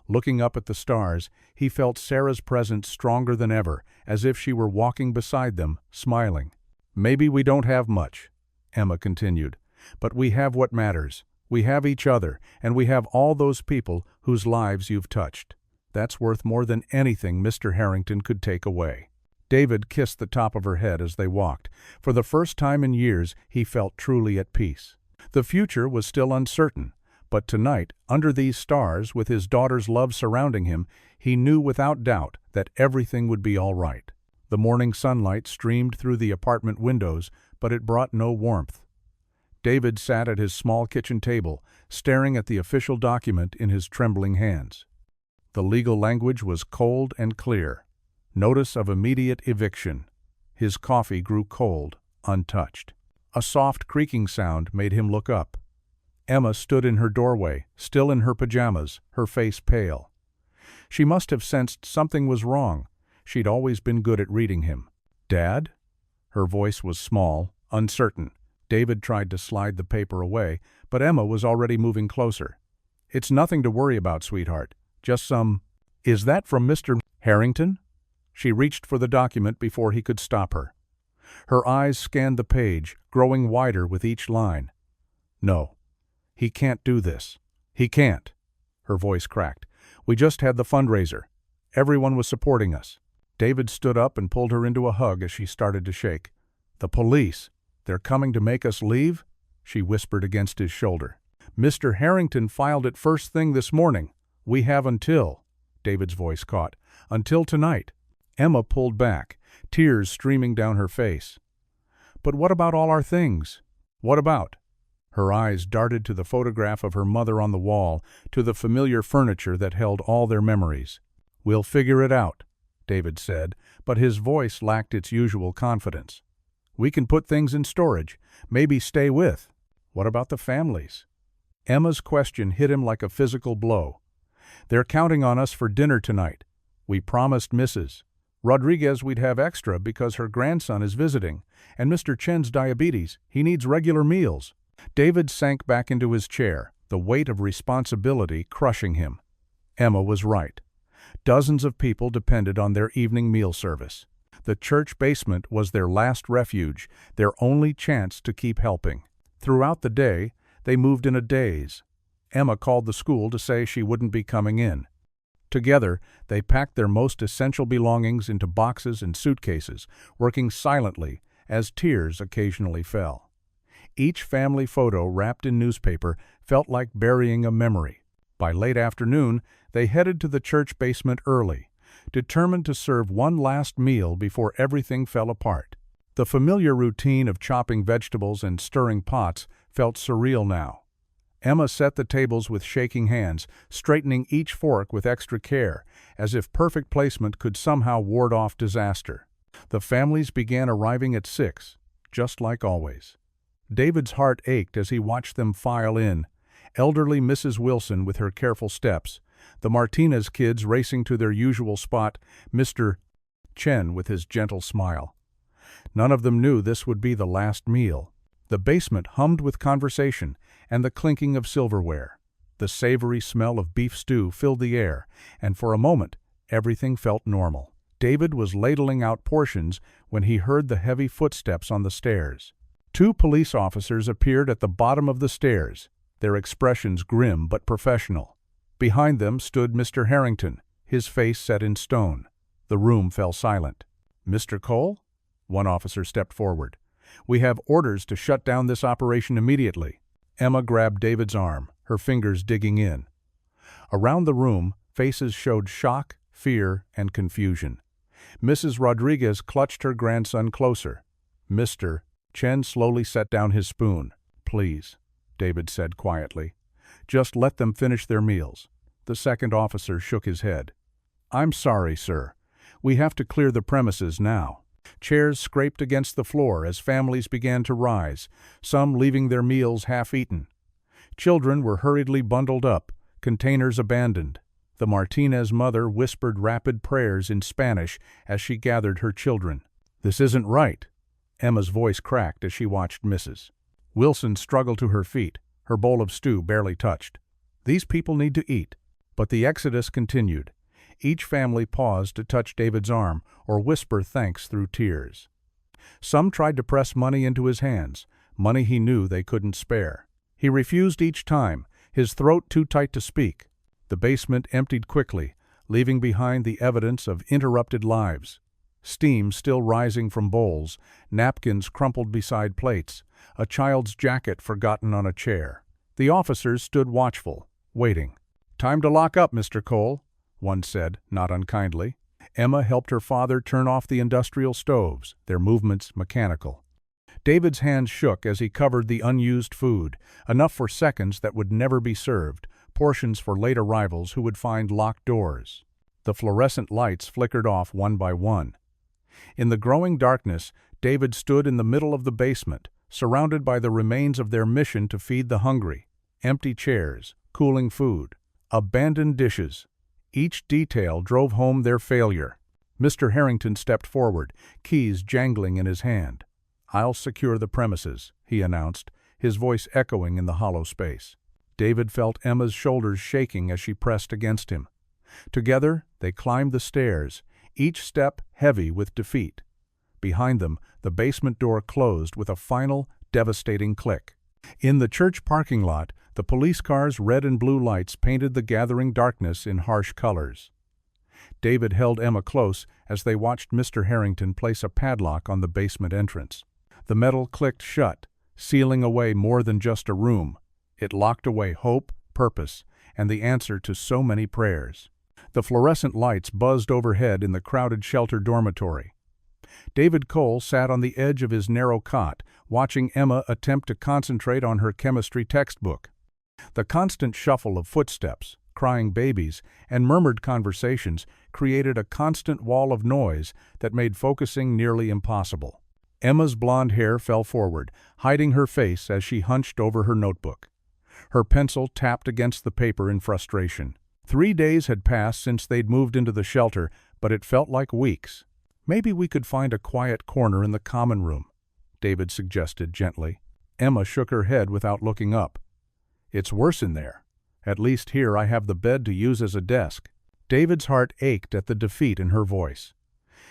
Looking up at the stars, he felt Sarah's presence stronger than ever, as if she were walking beside them, smiling. "Maybe we don't have much," Emma continued, "but we have what matters. We have each other, and we have all those people whose lives you've touched. That's worth more than anything Mr. Harrington could take away." David kissed the top of her head as they walked. For the first time in years, he felt truly at peace. The future was still uncertain, but tonight, under these stars, with his daughter's love surrounding him, he knew without doubt that everything would be all right. The morning sunlight streamed through the apartment windows, but it brought no warmth. David sat at his small kitchen table, staring at the official document in his trembling hands. The legal language was cold and clear. Notice of immediate eviction. His coffee grew cold, untouched. A soft creaking sound made him look up. Emma stood in her doorway, still in her pajamas, her face pale. She must have sensed something was wrong. She'd always been good at reading him. "Dad?" Her voice was small, uncertain. David tried to slide the paper away, but Emma was already moving closer. "It's nothing to worry about, sweetheart. Just some—" "Is that from Mr. Harrington?" She reached for the document before he could stop her. Her eyes scanned the page, growing wider with each line. "No. He can't do this. He can't." Her voice cracked. "We just had the fundraiser. Everyone was supporting us." David stood up and pulled her into a hug as she started to shake. "The police. They're coming to make us leave?" she whispered against his shoulder. "Mr. Harrington filed it first thing this morning. We have until—" David's voice caught. "Until tonight." Emma pulled back, tears streaming down her face. "But what about all our things? What about?" Her eyes darted to the photograph of her mother on the wall, to the familiar furniture that held all their memories. "We'll figure it out," David said, but his voice lacked its usual confidence. "We can put things in storage, maybe stay with." "What about the families?" Emma's question hit him like a physical blow. "They're counting on us for dinner tonight. We promised Mrs. Rodriguez we'd have extra because her grandson is visiting, and Mr. Chen's diabetes. He needs regular meals." David sank back into his chair, the weight of responsibility crushing him. Emma was right. Dozens of people depended on their evening meal service. The church basement was their last refuge, their only chance to keep helping. Throughout the day, they moved in a daze. Emma called the school to say she wouldn't be coming in. Together, they packed their most essential belongings into boxes and suitcases, working silently as tears occasionally fell. Each family photo wrapped in newspaper felt like burying a memory. By late afternoon, they headed to the church basement early, determined to serve one last meal before everything fell apart. The familiar routine of chopping vegetables and stirring pots felt surreal now. Emma set the tables with shaking hands, straightening each fork with extra care, as if perfect placement could somehow ward off disaster. The families began arriving at 6. just like always. David's heart ached as he watched them file in. Elderly Mrs. Wilson with her careful steps, the Martinez kids racing to their usual spot, Mr. Chen with his gentle smile. None of them knew this would be the last meal. The basement hummed with conversation and the clinking of silverware. The savory smell of beef stew filled the air, and for a moment, everything felt normal. David was ladling out portions when he heard the heavy footsteps on the stairs. 2 police officers appeared at the bottom of the stairs, their expressions grim but professional. Behind them stood Mr. Harrington, his face set in stone. The room fell silent. "Mr. Cole?" One officer stepped forward. "We have orders to shut down this operation immediately." Emma grabbed David's arm, her fingers digging in. Around the room, faces showed shock, fear, and confusion. Mrs. Rodriguez clutched her grandson closer. Mr. Chen slowly set down his spoon. "Please," David said quietly. "Just let them finish their meals." The second officer shook his head. "I'm sorry, sir. We have to clear the premises now." Chairs scraped against the floor as families began to rise, some leaving their meals half-eaten. Children were hurriedly bundled up, containers abandoned. The Martinez mother whispered rapid prayers in Spanish as she gathered her children. "This isn't right." Emma's voice cracked as she watched Mrs. Wilson struggle to her feet, her bowl of stew barely touched. "These people need to eat." But the exodus continued. Each family paused to touch David's arm or whisper thanks through tears. Some tried to press money into his hands, money he knew they couldn't spare. He refused each time, his throat too tight to speak. The basement emptied quickly, leaving behind the evidence of interrupted lives. Steam still rising from bowls, napkins crumpled beside plates, a child's jacket forgotten on a chair. The officers stood watchful, waiting. "Time to lock up, Mr. Cole," one said, not unkindly. Emma helped her father turn off the industrial stoves, their movements mechanical. David's hands shook as he covered the unused food, enough for seconds that would never be served, portions for late arrivals who would find locked doors. The fluorescent lights flickered off one by one. In the growing darkness, David stood in the middle of the basement, surrounded by the remains of their mission to feed the hungry. Empty chairs, cooling food, abandoned dishes. Each detail drove home their failure. Mr. Harrington stepped forward, keys jangling in his hand. "I'll secure the premises," he announced, his voice echoing in the hollow space. David felt Emma's shoulders shaking as she pressed against him. Together, they climbed the stairs, each step heavy with defeat. Behind them, the basement door closed with a final, devastating click. In the church parking lot, the police cars' red and blue lights painted the gathering darkness in harsh colors. David held Emma close as they watched Mr. Harrington place a padlock on the basement entrance. The metal clicked shut, sealing away more than just a room. It locked away hope, purpose, and the answer to so many prayers. The fluorescent lights buzzed overhead in the crowded shelter dormitory. David Cole sat on the edge of his narrow cot, watching Emma attempt to concentrate on her chemistry textbook. The constant shuffle of footsteps, crying babies, and murmured conversations created a constant wall of noise that made focusing nearly impossible. Emma's blonde hair fell forward, hiding her face as she hunched over her notebook. Her pencil tapped against the paper in frustration. 3 days had passed since they'd moved into the shelter, but it felt like weeks. "Maybe we could find a quiet corner in the common room," David suggested gently. Emma shook her head without looking up. "It's worse in there. At least here I have the bed to use as a desk." David's heart ached at the defeat in her voice.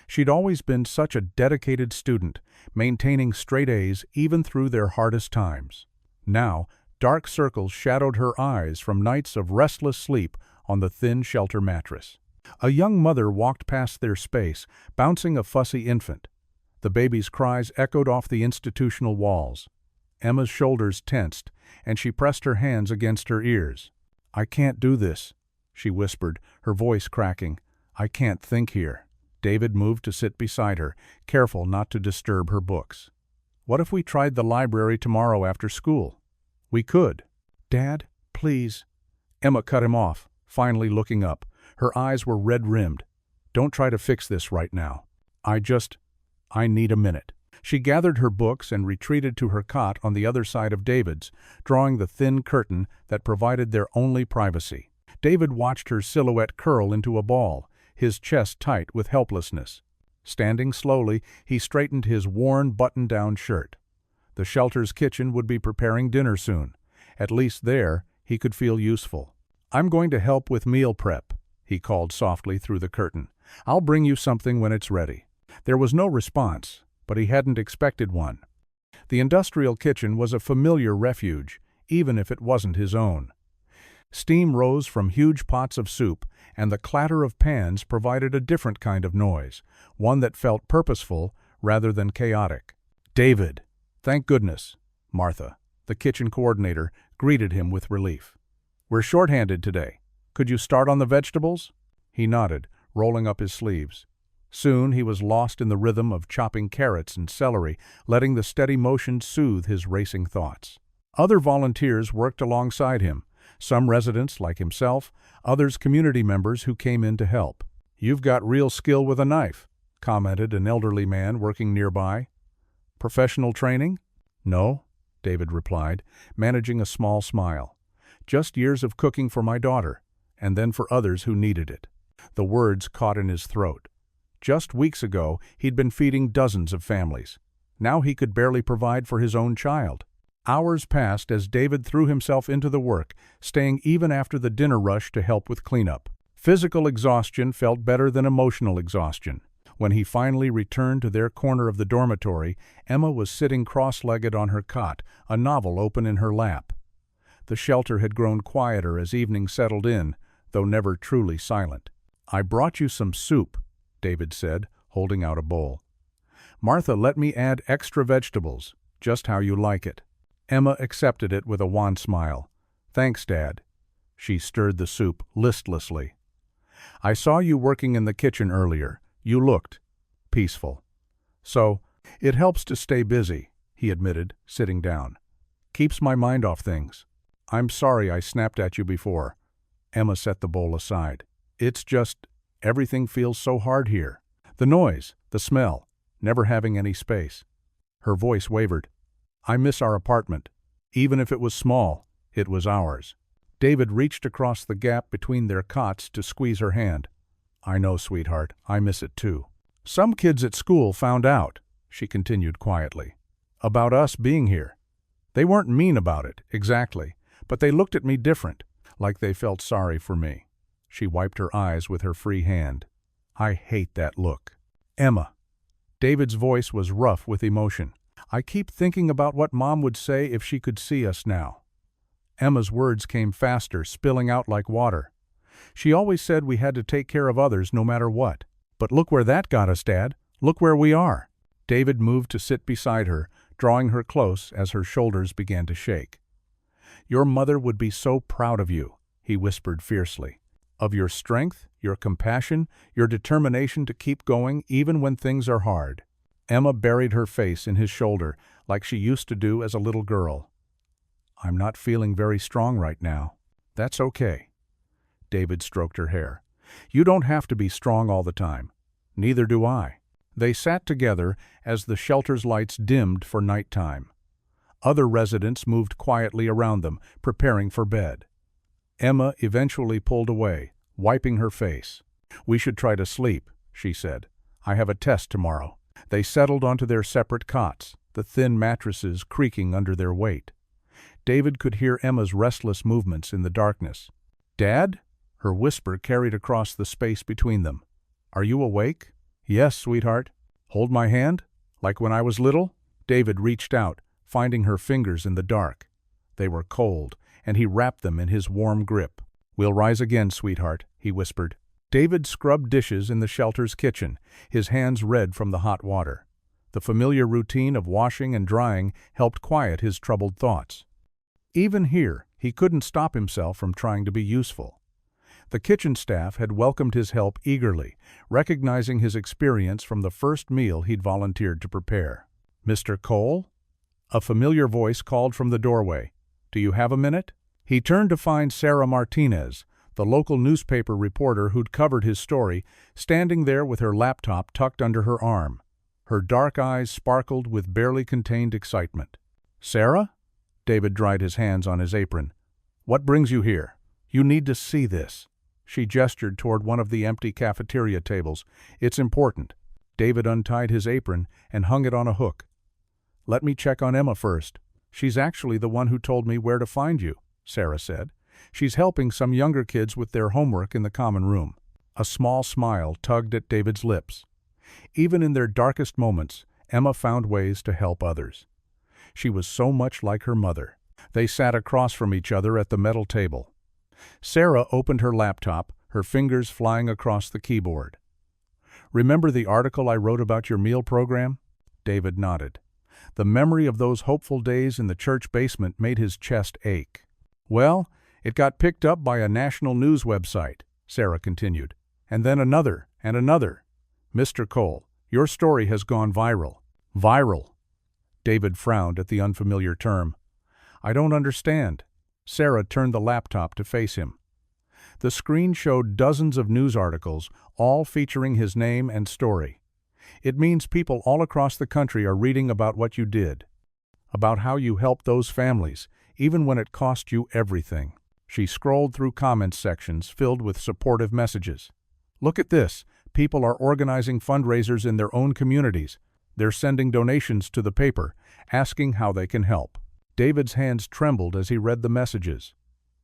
She'd always been such a dedicated student, maintaining straight A's even through their hardest times. Now, dark circles shadowed her eyes from nights of restless sleep on the thin shelter mattress. A young mother walked past their space, bouncing a fussy infant. The baby's cries echoed off the institutional walls. Emma's shoulders tensed, and she pressed her hands against her ears. "I can't do this," she whispered, her voice cracking. "I can't think here." David moved to sit beside her, careful not to disturb her books. "What if we tried the library tomorrow after school?" "We could." "Dad, please." Emma cut him off, finally looking up. Her eyes were red-rimmed. "Don't try to fix this right now. I need a minute." She gathered her books and retreated to her cot on the other side of David's, drawing the thin curtain that provided their only privacy. David watched her silhouette curl into a ball, his chest tight with helplessness. Standing slowly, he straightened his worn button-down shirt. The shelter's kitchen would be preparing dinner soon. At least there, he could feel useful. "I'm going to help with meal prep," he called softly through the curtain. "I'll bring you something when it's ready." There was no response, but he hadn't expected one. The industrial kitchen was a familiar refuge, even if it wasn't his own. Steam rose from huge pots of soup, and the clatter of pans provided a different kind of noise, one that felt purposeful rather than chaotic. "David!" "Thank goodness," Martha, the kitchen coordinator, greeted him with relief. "We're short-handed today. Could you start on the vegetables?" He nodded, rolling up his sleeves. Soon he was lost in the rhythm of chopping carrots and celery, letting the steady motion soothe his racing thoughts. Other volunteers worked alongside him, some residents like himself, others community members who came in to help. "You've got real skill with a knife," commented an elderly man working nearby. "Professional training?" "No," David replied, managing a small smile. "Just years of cooking for my daughter, and then for others who needed it." The words caught in his throat. Just weeks ago, he'd been feeding dozens of families. Now he could barely provide for his own child. Hours passed as David threw himself into the work, staying even after the dinner rush to help with cleanup. Physical exhaustion felt better than emotional exhaustion. When he finally returned to their corner of the dormitory, Emma was sitting cross-legged on her cot, a novel open in her lap. The shelter had grown quieter as evening settled in, though never truly silent. "I brought you some soup," David said, holding out a bowl. "Martha, let me add extra vegetables, just how you like it." Emma accepted it with a wan smile. "Thanks, Dad." She stirred the soup listlessly. "I saw you working in the kitchen earlier. You looked peaceful." "So, it helps to stay busy," he admitted, sitting down. "Keeps my mind off things." "I'm sorry I snapped at you before." Emma set the bowl aside. "It's just, everything feels so hard here. The noise, the smell, never having any space." Her voice wavered. "I miss our apartment. Even if it was small, it was ours." David reached across the gap between their cots to squeeze her hand. "I know, sweetheart, I miss it too." "Some kids at school found out," she continued quietly, "about us being here. They weren't mean about it, exactly, but they looked at me different, like they felt sorry for me." She wiped her eyes with her free hand. "I hate that look." "Emma." David's voice was rough with emotion. "I keep thinking about what Mom would say if she could see us now." Emma's words came faster, spilling out like water. "She always said we had to take care of others no matter what. But look where that got us, Dad. Look where we are." David moved to sit beside her, drawing her close as her shoulders began to shake. "Your mother would be so proud of you," he whispered fiercely. "Of your strength, your compassion, your determination to keep going even when things are hard." Emma buried her face in his shoulder like she used to do as a little girl. "I'm not feeling very strong right now." "That's okay." David stroked her hair. "You don't have to be strong all the time. Neither do I." They sat together as the shelter's lights dimmed for nighttime. Other residents moved quietly around them, preparing for bed. Emma eventually pulled away, wiping her face. "We should try to sleep," she said. "I have a test tomorrow." They settled onto their separate cots, the thin mattresses creaking under their weight. David could hear Emma's restless movements in the darkness. "Dad?" Her whisper carried across the space between them. "Are you awake?" "Yes, sweetheart." "Hold my hand? Like when I was little?" David reached out, finding her fingers in the dark. They were cold, and he wrapped them in his warm grip. "We'll rise again, sweetheart," he whispered. David scrubbed dishes in the shelter's kitchen, his hands red from the hot water. The familiar routine of washing and drying helped quiet his troubled thoughts. Even here, he couldn't stop himself from trying to be useful. The kitchen staff had welcomed his help eagerly, recognizing his experience from the first meal he'd volunteered to prepare. "Mr. Cole?" A familiar voice called from the doorway. "Do you have a minute?" He turned to find Sarah Martinez, the local newspaper reporter who'd covered his story, standing there with her laptop tucked under her arm. Her dark eyes sparkled with barely contained excitement. "Sarah?" David dried his hands on his apron. "What brings you here? You need to see this." She gestured toward one of the empty cafeteria tables. "It's important." David untied his apron and hung it on a hook. "Let me check on Emma first. She's actually the one who told me where to find you," Sarah said. "She's helping some younger kids with their homework in the common room." A small smile tugged at David's lips. Even in their darkest moments, Emma found ways to help others. She was so much like her mother. They sat across from each other at the metal table. Sarah opened her laptop, her fingers flying across the keyboard. "Remember the article I wrote about your meal program?" David nodded. The memory of those hopeful days in the church basement made his chest ache. "Well, it got picked up by a national news website," Sarah continued. "And then another, and another. Mr. Cole, your story has gone viral." "Viral?" David frowned at the unfamiliar term. "I don't understand." Sarah turned the laptop to face him. The screen showed dozens of news articles, all featuring his name and story. "It means people all across the country are reading about what you did, about how you helped those families, even when it cost you everything." She scrolled through comments sections filled with supportive messages. "Look at this. People are organizing fundraisers in their own communities. They're sending donations to the paper, asking how they can help." David's hands trembled as he read the messages.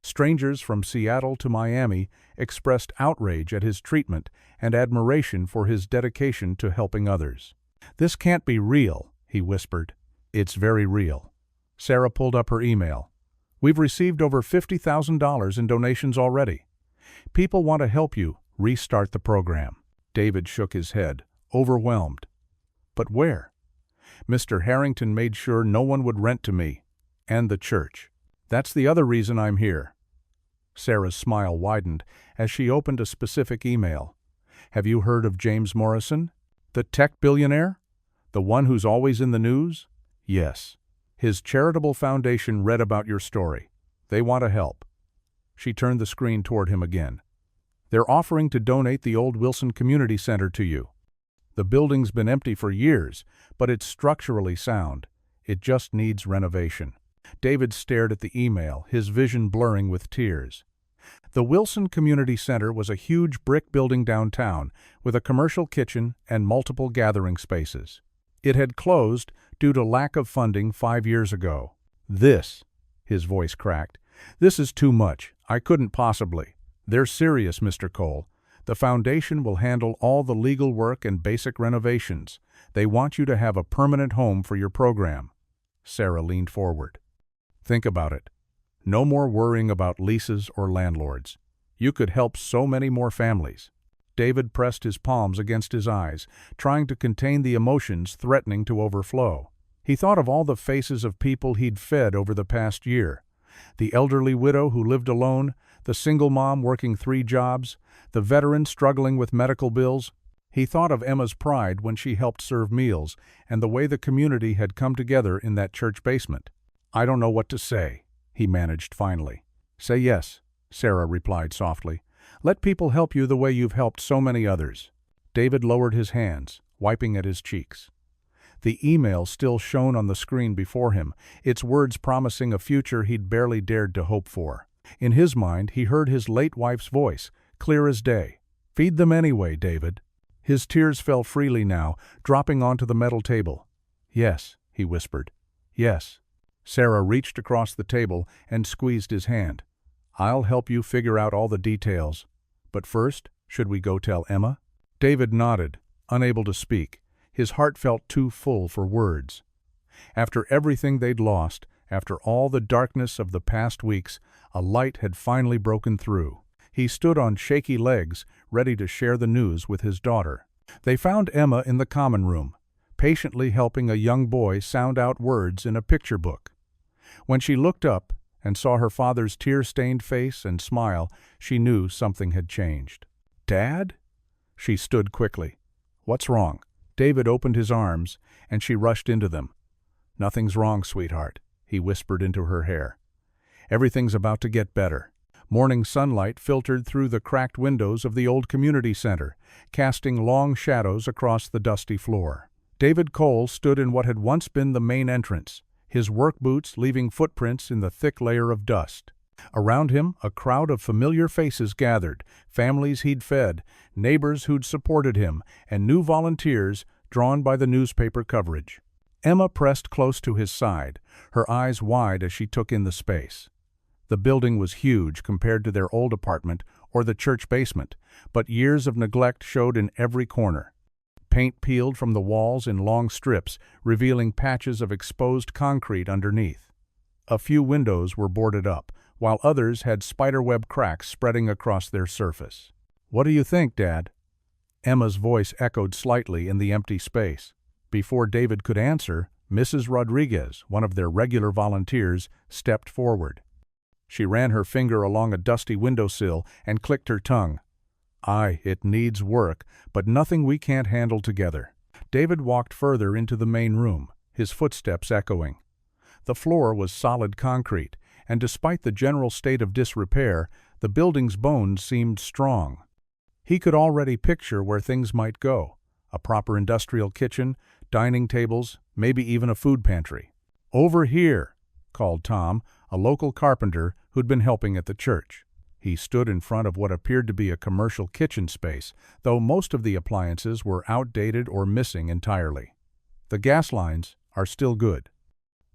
Strangers from Seattle to Miami expressed outrage at his treatment and admiration for his dedication to helping others. "This can't be real," he whispered. "It's very real." Sarah pulled up her email. "We've received over $50,000 in donations already. People want to help you restart the program." David shook his head, overwhelmed. "But where?" "Mr. Harrington made sure no one would rent to me. And the church. That's the other reason I'm here." Sarah's smile widened as she opened a specific email. "Have you heard of James Morrison? The tech billionaire? The one who's always in the news?" "Yes. His charitable foundation read about your story. They want to help." She turned the screen toward him again. "They're offering to donate the old Wilson Community Center to you. The building's been empty for years, but it's structurally sound. It just needs renovation." David stared at the email, his vision blurring with tears. The Wilson Community Center was a huge brick building downtown with a commercial kitchen and multiple gathering spaces. It had closed due to lack of funding 5 years ago. "This," his voice cracked, "this is too much. I couldn't possibly." "They're serious, Mr. Cole. The foundation will handle all the legal work and basic renovations. They want you to have a permanent home for your program." Sarah leaned forward. "Think about it. No more worrying about leases or landlords. You could help so many more families." David pressed his palms against his eyes, trying to contain the emotions threatening to overflow. He thought of all the faces of people he'd fed over the past year. The elderly widow who lived alone, the single mom working 3 jobs, the veteran struggling with medical bills. He thought of Emma's pride when she helped serve meals and the way the community had come together in that church basement. "I don't know what to say," he managed finally. "Say yes," Sarah replied softly. "Let people help you the way you've helped so many others." David lowered his hands, wiping at his cheeks. The email still shone on the screen before him, its words promising a future he'd barely dared to hope for. In his mind, he heard his late wife's voice, clear as day. "Feed them anyway, David." His tears fell freely now, dropping onto the metal table. "Yes," he whispered. "Yes." Sarah reached across the table and squeezed his hand. "I'll help you figure out all the details. But first, should we go tell Emma?" David nodded, unable to speak. His heart felt too full for words. After everything they'd lost, after all the darkness of the past weeks, a light had finally broken through. He stood on shaky legs, ready to share the news with his daughter. They found Emma in the common room, patiently helping a young boy sound out words in a picture book. When she looked up and saw her father's tear-stained face and smile, she knew something had changed. "Dad?" She stood quickly. "What's wrong?" David opened his arms, and she rushed into them. "Nothing's wrong, sweetheart," he whispered into her hair. "Everything's about to get better." Morning sunlight filtered through the cracked windows of the old community center, casting long shadows across the dusty floor. David Cole stood in what had once been the main entrance, his work boots leaving footprints in the thick layer of dust. Around him, a crowd of familiar faces gathered, families he'd fed, neighbors who'd supported him, and new volunteers drawn by the newspaper coverage. Emma pressed close to his side, her eyes wide as she took in the space. The building was huge compared to their old apartment or the church basement, but years of neglect showed in every corner. Paint peeled from the walls in long strips, revealing patches of exposed concrete underneath. A few windows were boarded up, while others had spiderweb cracks spreading across their surface. "What do you think, Dad?" Emma's voice echoed slightly in the empty space. Before David could answer, Mrs. Rodriguez, one of their regular volunteers, stepped forward. She ran her finger along a dusty windowsill and clicked her tongue. "Aye, it needs work, but nothing we can't handle together." David walked further into the main room, his footsteps echoing. The floor was solid concrete, and despite the general state of disrepair, the building's bones seemed strong. He could already picture where things might go: a proper industrial kitchen, dining tables, maybe even a food pantry. "Over here," called Tom, a local carpenter who'd been helping at the church. He stood in front of what appeared to be a commercial kitchen space, though most of the appliances were outdated or missing entirely. "The gas lines are still good.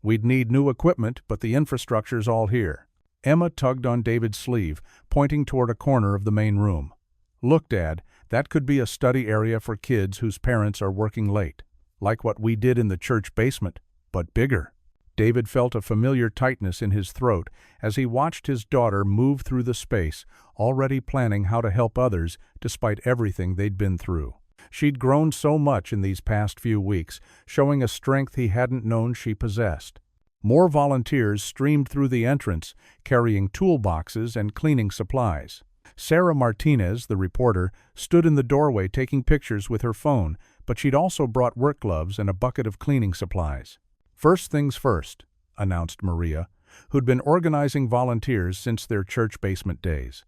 We'd need new equipment, but the infrastructure's all here." Emma tugged on David's sleeve, pointing toward a corner of the main room. "Look, Dad, that could be a study area for kids whose parents are working late, like what we did in the church basement, but bigger." David felt a familiar tightness in his throat as he watched his daughter move through the space, already planning how to help others despite everything they'd been through. She'd grown so much in these past few weeks, showing a strength he hadn't known she possessed. More volunteers streamed through the entrance, carrying toolboxes and cleaning supplies. Sarah Martinez, the reporter, stood in the doorway taking pictures with her phone, but she'd also brought work gloves and a bucket of cleaning supplies. "First things first," announced Maria, who'd been organizing volunteers since their church basement days.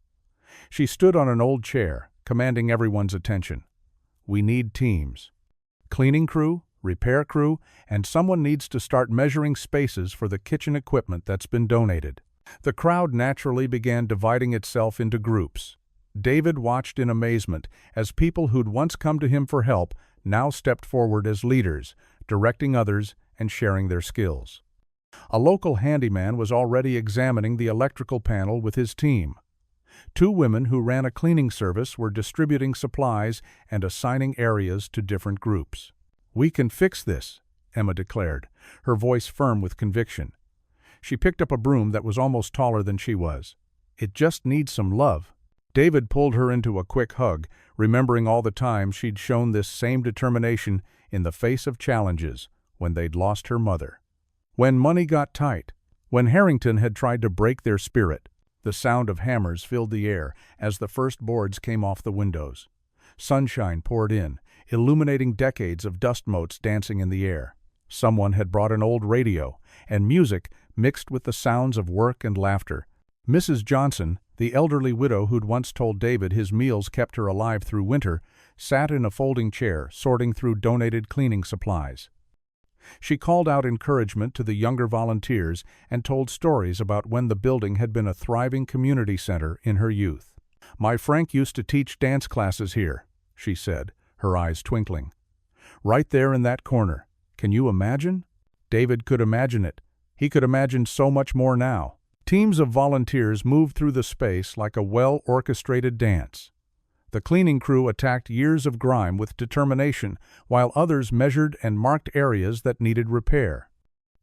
She stood on an old chair, commanding everyone's attention. "We need teams. Cleaning crew, repair crew, and someone needs to start measuring spaces for the kitchen equipment that's been donated." The crowd naturally began dividing itself into groups. David watched in amazement as people who'd once come to him for help now stepped forward as leaders, directing others and sharing their skills. A local handyman was already examining the electrical panel with his team. Two women who ran a cleaning service were distributing supplies and assigning areas to different groups. "We can fix this," Emma declared, her voice firm with conviction. She picked up a broom that was almost taller than she was. "It just needs some love." David pulled her into a quick hug, remembering all the time she'd shown this same determination in the face of challenges when they'd lost her mother. When money got tight, when Harrington had tried to break their spirit, the sound of hammers filled the air as the first boards came off the windows. Sunshine poured in, illuminating decades of dust motes dancing in the air. Someone had brought an old radio, and music mixed with the sounds of work and laughter. Mrs. Johnson, the elderly widow who'd once told David his meals kept her alive through winter, sat in a folding chair, sorting through donated cleaning supplies. She called out encouragement to the younger volunteers and told stories about when the building had been a thriving community center in her youth. "My Frank used to teach dance classes here," she said, her eyes twinkling. "Right there in that corner. Can you imagine?" David could imagine it. He could imagine so much more now. Teams of volunteers moved through the space like a well-orchestrated dance. The cleaning crew attacked years of grime with determination, while others measured and marked areas that needed repair.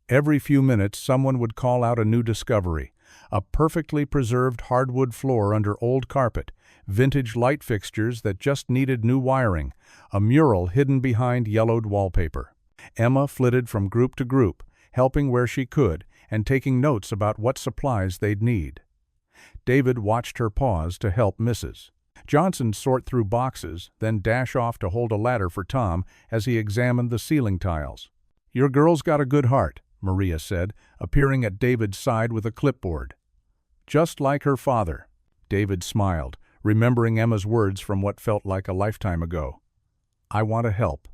Every few minutes someone would call out a new discovery: a perfectly preserved hardwood floor under old carpet, vintage light fixtures that just needed new wiring, a mural hidden behind yellowed wallpaper. Emma flitted from group to group, helping where she could and taking notes about what supplies they'd need. David watched her pause to help Mrs. Johnson sort through boxes, then dash off to hold a ladder for Tom as he examined the ceiling tiles. "Your girl's got a good heart," Maria said, appearing at David's side with a clipboard. "Just like her father." David smiled, remembering Emma's words from what felt like a lifetime ago. "I want to help,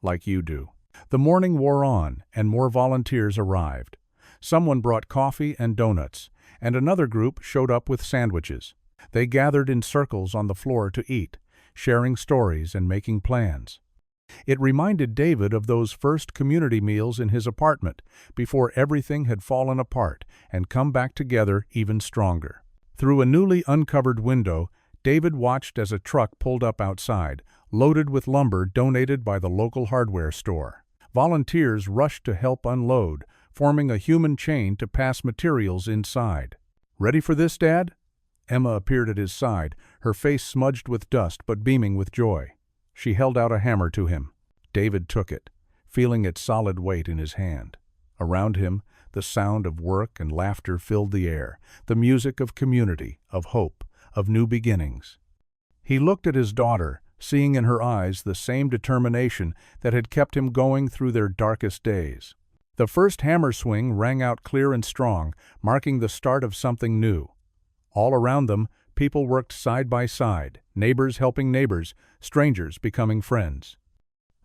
like you do." The morning wore on, and more volunteers arrived. Someone brought coffee and donuts, and another group showed up with sandwiches. They gathered in circles on the floor to eat, sharing stories and making plans. It reminded David of those first community meals in his apartment, before everything had fallen apart and come back together even stronger. Through a newly uncovered window, David watched as a truck pulled up outside, loaded with lumber donated by the local hardware store. Volunteers rushed to help unload, forming a human chain to pass materials inside. "Ready for this, Dad?" Emma appeared at his side, her face smudged with dust but beaming with joy. She held out a hammer to him. David took it, feeling its solid weight in his hand. Around him, the sound of work and laughter filled the air, the music of community, of hope, of new beginnings. He looked at his daughter, seeing in her eyes the same determination that had kept him going through their darkest days. The first hammer swing rang out clear and strong, marking the start of something new. All around them, people worked side by side, neighbors helping neighbors, strangers becoming friends.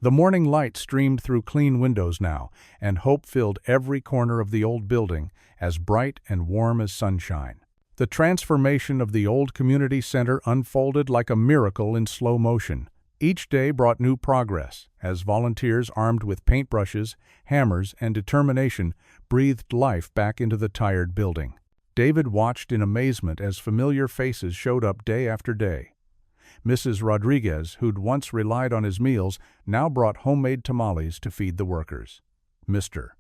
The morning light streamed through clean windows now, and hope filled every corner of the old building, as bright and warm as sunshine. The transformation of the old community center unfolded like a miracle in slow motion. Each day brought new progress, as volunteers armed with paintbrushes, hammers, and determination breathed life back into the tired building. David watched in amazement as familiar faces showed up day after day. Mrs. Rodriguez, who'd once relied on his meals, now brought homemade tamales to feed the workers. Mr.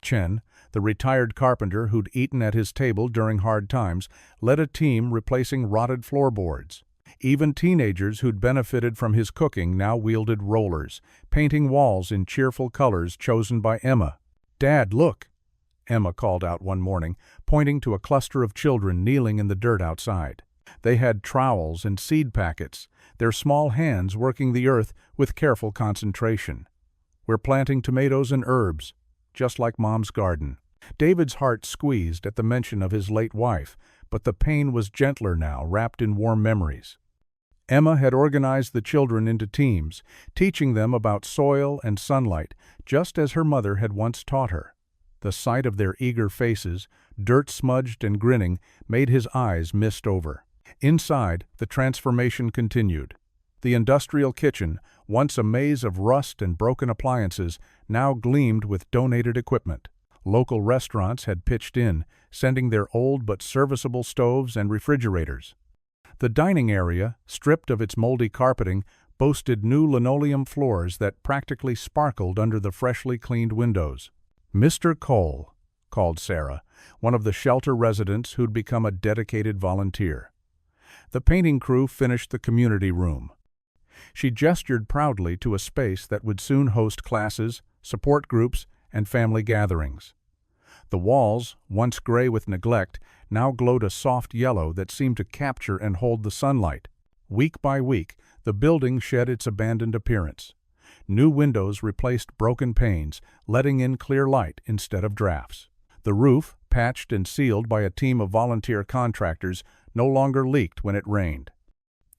Chen, the retired carpenter who'd eaten at his table during hard times, led a team replacing rotted floorboards. Even teenagers who'd benefited from his cooking now wielded rollers, painting walls in cheerful colors chosen by Emma. "Dad, look!" Emma called out one morning, pointing to a cluster of children kneeling in the dirt outside. They had trowels and seed packets, their small hands working the earth with careful concentration. "We're planting tomatoes and herbs, just like Mom's garden." David's heart squeezed at the mention of his late wife, but the pain was gentler now, wrapped in warm memories. Emma had organized the children into teams, teaching them about soil and sunlight, just as her mother had once taught her. The sight of their eager faces, dirt-smudged and grinning, made his eyes mist over. Inside, the transformation continued. The industrial kitchen, once a maze of rust and broken appliances, now gleamed with donated equipment. Local restaurants had pitched in, sending their old but serviceable stoves and refrigerators. The dining area, stripped of its moldy carpeting, boasted new linoleum floors that practically sparkled under the freshly cleaned windows. "Mr. Cole," called Sarah, one of the shelter residents who'd become a dedicated volunteer. The painting crew finished the community room. She gestured proudly to a space that would soon host classes, support groups, and family gatherings. The walls, once gray with neglect, now glowed a soft yellow that seemed to capture and hold the sunlight. Week by week, the building shed its abandoned appearance. New windows replaced broken panes, letting in clear light instead of drafts. The roof, patched and sealed by a team of volunteer contractors, no longer leaked when it rained.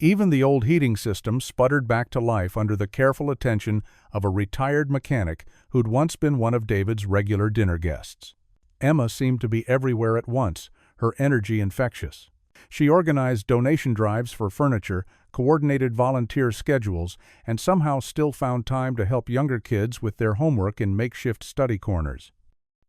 Even the old heating system sputtered back to life under the careful attention of a retired mechanic who'd once been one of David's regular dinner guests. Emma seemed to be everywhere at once, her energy infectious. She organized donation drives for furniture, coordinated volunteer schedules, and somehow still found time to help younger kids with their homework in makeshift study corners.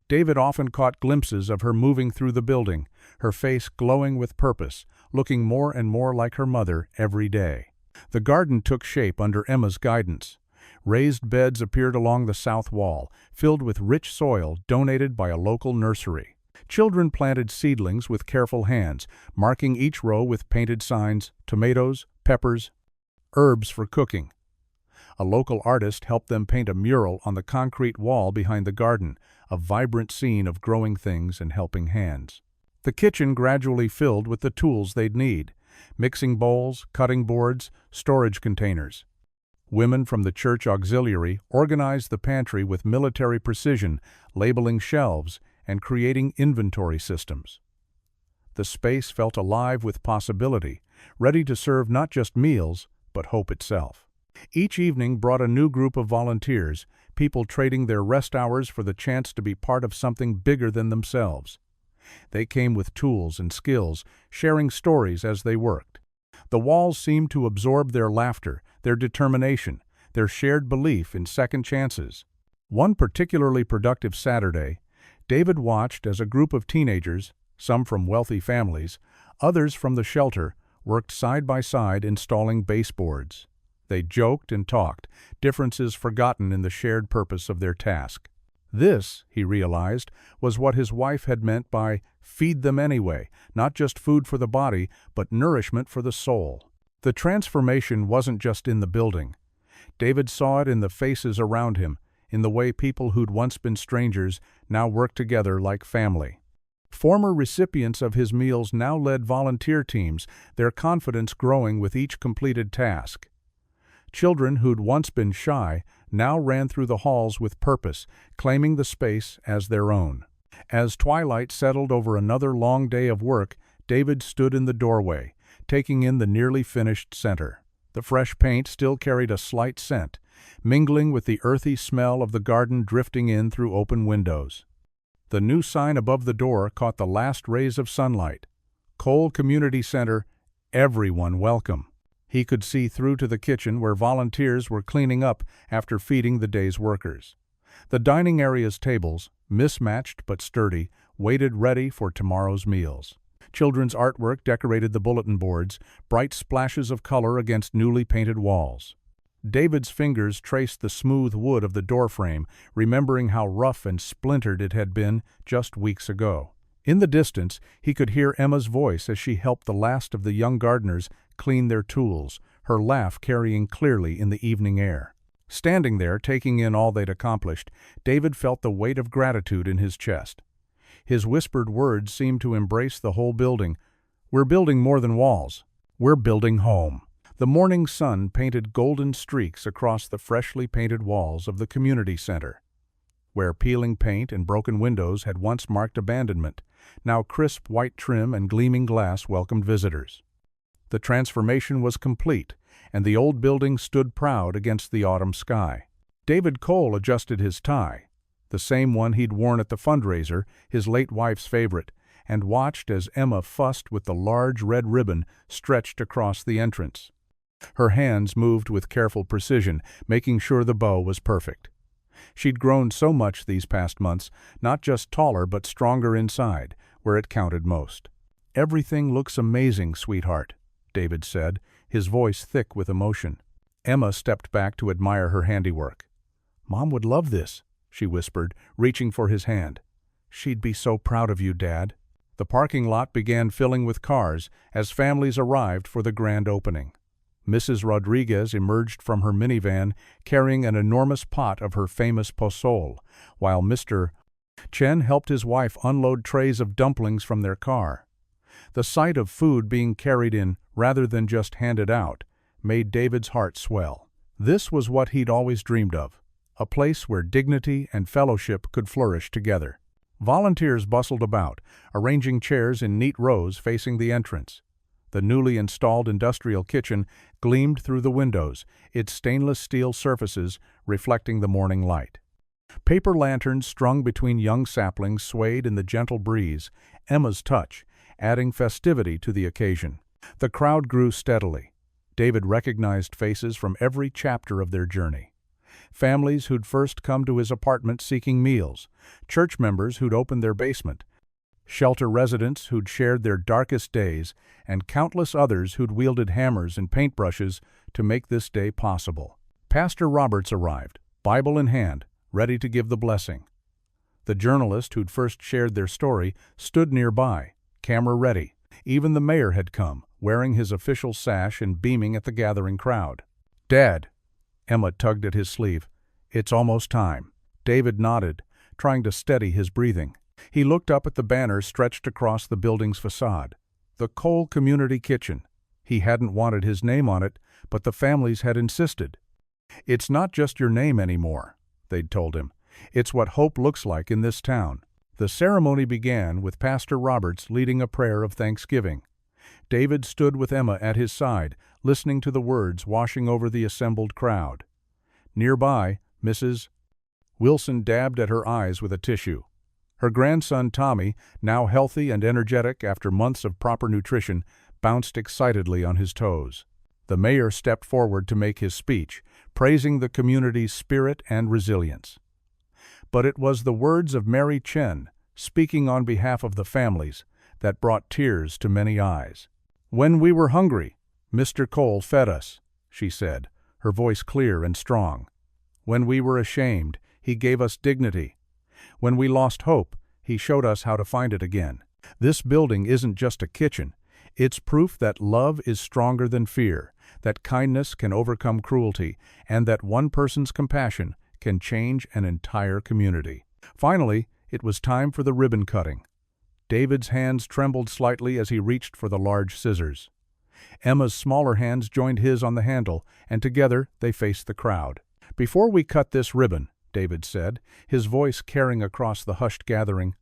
David often caught glimpses of her moving through the building, her face glowing with purpose, looking more and more like her mother every day. The garden took shape under Emma's guidance. Raised beds appeared along the south wall, filled with rich soil donated by a local nursery. Children planted seedlings with careful hands, marking each row with painted signs, tomatoes, peppers, herbs for cooking. A local artist helped them paint a mural on the concrete wall behind the garden, a vibrant scene of growing things and helping hands. The kitchen gradually filled with the tools they'd need: mixing bowls, cutting boards, storage containers. Women from the church auxiliary organized the pantry with military precision, labeling shelves and creating inventory systems. The space felt alive with possibility, ready to serve not just meals, but hope itself. Each evening brought a new group of volunteers, people trading their rest hours for the chance to be part of something bigger than themselves. They came with tools and skills, sharing stories as they worked. The walls seemed to absorb their laughter, their determination, their shared belief in second chances. One particularly productive Saturday, David watched as a group of teenagers, some from wealthy families, others from the shelter, worked side by side installing baseboards. They joked and talked, differences forgotten in the shared purpose of their task. This, he realized, was what his wife had meant by "feed them anyway," not just food for the body, but nourishment for the soul. The transformation wasn't just in the building. David saw it in the faces around him, in the way people who'd once been strangers now worked together like family. Former recipients of his meals now led volunteer teams, their confidence growing with each completed task. Children who'd once been shy now ran through the halls with purpose, claiming the space as their own. As twilight settled over another long day of work, David stood in the doorway, taking in the nearly finished center. The fresh paint still carried a slight scent, mingling with the earthy smell of the garden drifting in through open windows. The new sign above the door caught the last rays of sunlight. Cole Community Center, everyone welcome. He could see through to the kitchen where volunteers were cleaning up after feeding the day's workers. The dining area's tables, mismatched but sturdy, waited ready for tomorrow's meals. Children's artwork decorated the bulletin boards, bright splashes of color against newly painted walls. David's fingers traced the smooth wood of the doorframe, remembering how rough and splintered it had been just weeks ago. In the distance, he could hear Emma's voice as she helped the last of the young gardeners clean their tools, her laugh carrying clearly in the evening air. Standing there, taking in all they'd accomplished, David felt the weight of gratitude in his chest. His whispered words seemed to embrace the whole building. "We're building more than walls. We're building home." The morning sun painted golden streaks across the freshly painted walls of the community center. Where peeling paint and broken windows had once marked abandonment, now crisp white trim and gleaming glass welcomed visitors. The transformation was complete, and the old building stood proud against the autumn sky. David Cole adjusted his tie, the same one he'd worn at the fundraiser, his late wife's favorite, and watched as Emma fussed with the large red ribbon stretched across the entrance. Her hands moved with careful precision, making sure the bow was perfect. She'd grown so much these past months, not just taller but stronger inside, where it counted most. "Everything looks amazing, sweetheart," David said, his voice thick with emotion. Emma stepped back to admire her handiwork. "Mom would love this," she whispered, reaching for his hand. "She'd be so proud of you, Dad." The parking lot began filling with cars as families arrived for the grand opening. Mrs. Rodriguez emerged from her minivan carrying an enormous pot of her famous pozole, while Mr. Chen helped his wife unload trays of dumplings from their car. The sight of food being carried in rather than just handed out made David's heart swell. This was what he'd always dreamed of, a place where dignity and fellowship could flourish together. Volunteers bustled about, arranging chairs in neat rows facing the entrance. The newly installed industrial kitchen gleamed through the windows, its stainless steel surfaces reflecting the morning light. Paper lanterns strung between young saplings swayed in the gentle breeze, Emma's touch, adding festivity to the occasion. The crowd grew steadily. David recognized faces from every chapter of their journey. Families who'd first come to his apartment seeking meals, church members who'd opened their basement, shelter residents who'd shared their darkest days, and countless others who'd wielded hammers and paintbrushes to make this day possible. Pastor Roberts arrived, Bible in hand, ready to give the blessing. The journalist who'd first shared their story stood nearby, camera ready. Even the mayor had come, wearing his official sash and beaming at the gathering crowd. "Dad," Emma tugged at his sleeve, "it's almost time." David nodded, trying to steady his breathing. He looked up at the banner stretched across the building's facade. The Cole Community Kitchen. He hadn't wanted his name on it, but the families had insisted. "It's not just your name anymore," they'd told him. "It's what hope looks like in this town." The ceremony began with Pastor Roberts leading a prayer of thanksgiving. David stood with Emma at his side, listening to the words washing over the assembled crowd. Nearby, Mrs. Wilson dabbed at her eyes with a tissue. Her grandson Tommy, now healthy and energetic after months of proper nutrition, bounced excitedly on his toes. The mayor stepped forward to make his speech, praising the community's spirit and resilience. But it was the words of Mary Chen, speaking on behalf of the families, that brought tears to many eyes. "When we were hungry, Mr. Cole fed us," she said, her voice clear and strong. "When we were ashamed, he gave us dignity. When we lost hope, he showed us how to find it again. This building isn't just a kitchen. It's proof that love is stronger than fear, that kindness can overcome cruelty, and that one person's compassion can change an entire community." Finally, it was time for the ribbon cutting. David's hands trembled slightly as he reached for the large scissors. Emma's smaller hands joined his on the handle, and together they faced the crowd. "Before we cut this ribbon," David said, his voice carrying across the hushed gathering,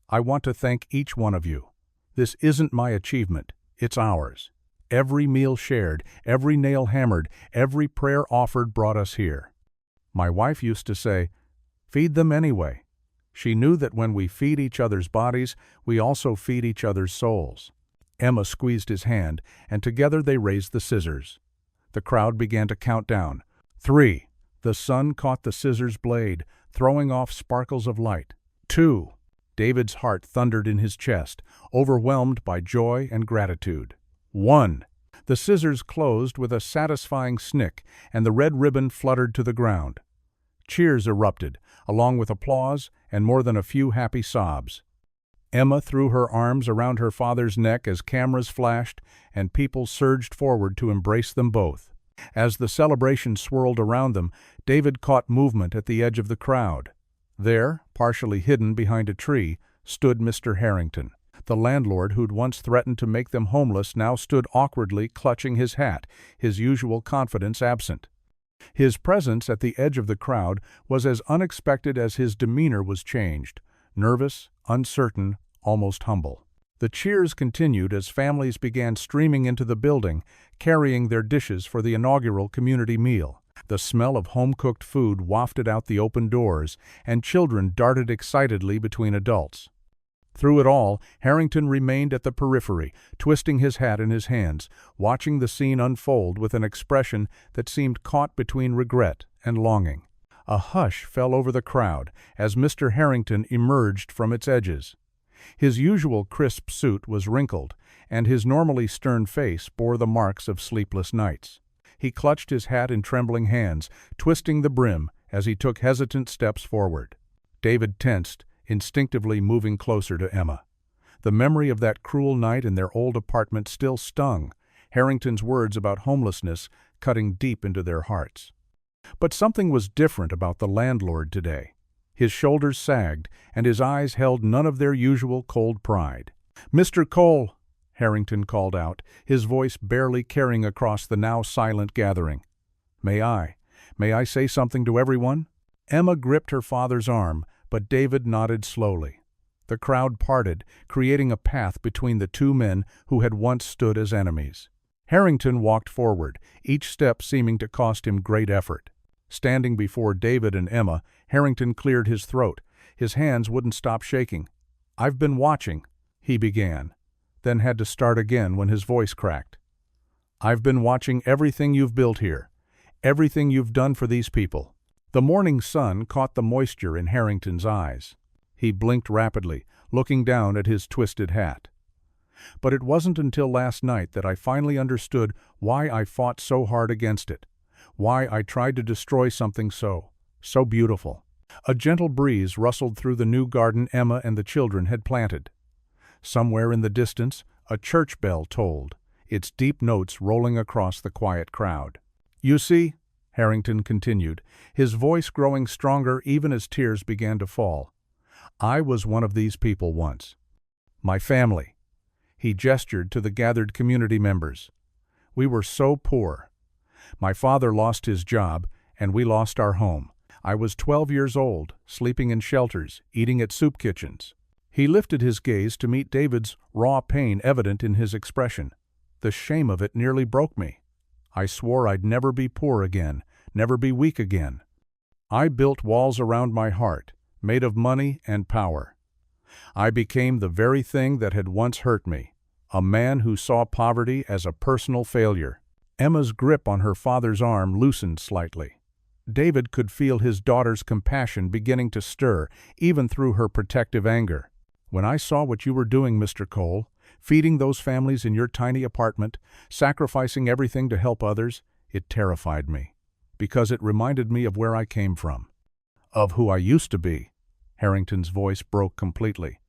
"I want to thank each one of you. This isn't my achievement, it's ours. Every meal shared, every nail hammered, every prayer offered brought us here. My wife used to say, 'Feed them anyway.' She knew that when we feed each other's bodies, we also feed each other's souls." Emma squeezed his hand, and together they raised the scissors. The crowd began to count down. 3. The sun caught the scissors' blade, throwing off sparkles of light. 2. David's heart thundered in his chest, overwhelmed by joy and gratitude. 1. The scissors closed with a satisfying snick, and the red ribbon fluttered to the ground. Cheers erupted, along with applause and more than a few happy sobs. Emma threw her arms around her father's neck as cameras flashed and people surged forward to embrace them both. As the celebration swirled around them, David caught movement at the edge of the crowd. There, partially hidden behind a tree, stood Mr. Harrington. The landlord who'd once threatened to make them homeless now stood awkwardly clutching his hat, his usual confidence absent. His presence at the edge of the crowd was as unexpected as his demeanor was changed, nervous, uncertain, almost humble. The cheers continued as families began streaming into the building, carrying their dishes for the inaugural community meal. The smell of home-cooked food wafted out the open doors, and children darted excitedly between adults. Through it all, Harrington remained at the periphery, twisting his hat in his hands, watching the scene unfold with an expression that seemed caught between regret and longing. A hush fell over the crowd as Mr. Harrington emerged from its edges. His usual crisp suit was wrinkled, and his normally stern face bore the marks of sleepless nights. He clutched his hat in trembling hands, twisting the brim as he took hesitant steps forward. David tensed, instinctively moving closer to Emma. The memory of that cruel night in their old apartment still stung, Harrington's words about homelessness cutting deep into their hearts. But something was different about the landlord today. His shoulders sagged, and his eyes held none of their usual cold pride. "Mr. Cole," Harrington called out, his voice barely carrying across the now silent gathering. May I say something to everyone?" Emma gripped her father's arm, but David nodded slowly. The crowd parted, creating a path between the two men who had once stood as enemies. Harrington walked forward, each step seeming to cost him great effort. Standing before David and Emma, Harrington cleared his throat. His hands wouldn't stop shaking. "I've been watching," he began, then had to start again when his voice cracked. "I've been watching everything you've built here, everything you've done for these people." The morning sun caught the moisture in Harrington's eyes. He blinked rapidly, looking down at his twisted hat. "But it wasn't until last night that I finally understood why I fought so hard against it, why I tried to destroy something so beautiful." A gentle breeze rustled through the new garden Emma and the children had planted. Somewhere in the distance, a church bell tolled, its deep notes rolling across the quiet crowd. "You see," Harrington continued, his voice growing stronger even as tears began to fall, "I was one of these people once. My family." He gestured to the gathered community members. "We were so poor. My father lost his job, and we lost our home. I was 12 years old, sleeping in shelters, eating at soup kitchens." He lifted his gaze to meet David's raw pain evident in his expression. "The shame of it nearly broke me. I swore I'd never be poor again, never be weak again. I built walls around my heart, made of money and power. I became the very thing that had once hurt me, a man who saw poverty as a personal failure. Emma's grip on her father's arm loosened slightly. David could feel his daughter's compassion beginning to stir, even through her protective anger. When I saw what you were doing, Mr. Cole, feeding those families in your tiny apartment, sacrificing everything to help others, it terrified me, because it reminded me of where I came from, of who I used to be. Harrington's voice broke completely.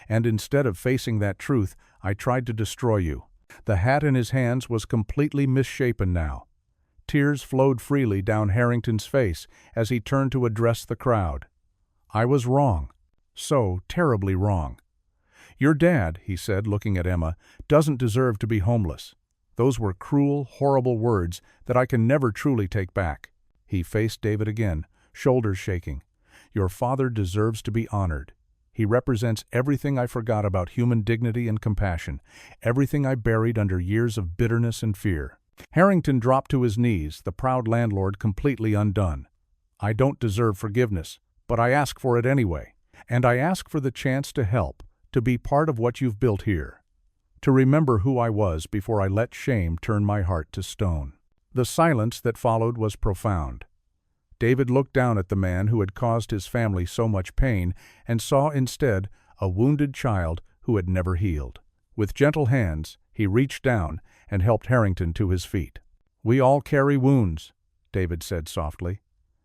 And instead of facing that truth, I tried to destroy you. The hat in his hands was completely misshapen now. Tears flowed freely down Harrington's face as he turned to address the crowd. I was wrong. So terribly wrong. Your dad, he said, looking at Emma, doesn't deserve to be homeless. Those were cruel, horrible words that I can never truly take back. He faced David again, shoulders shaking. Your father deserves to be honored. He represents everything I forgot about human dignity and compassion, everything I buried under years of bitterness and fear. Harrington dropped to his knees, the proud landlord completely undone. I don't deserve forgiveness, but I ask for it anyway. And I ask for the chance to help, to be part of what you've built here. To remember who I was before I let shame turn my heart to stone. The silence that followed was profound. David looked down at the man who had caused his family so much pain and saw instead a wounded child who had never healed. With gentle hands, he reached down and helped Harrington to his feet. We all carry wounds, David said softly,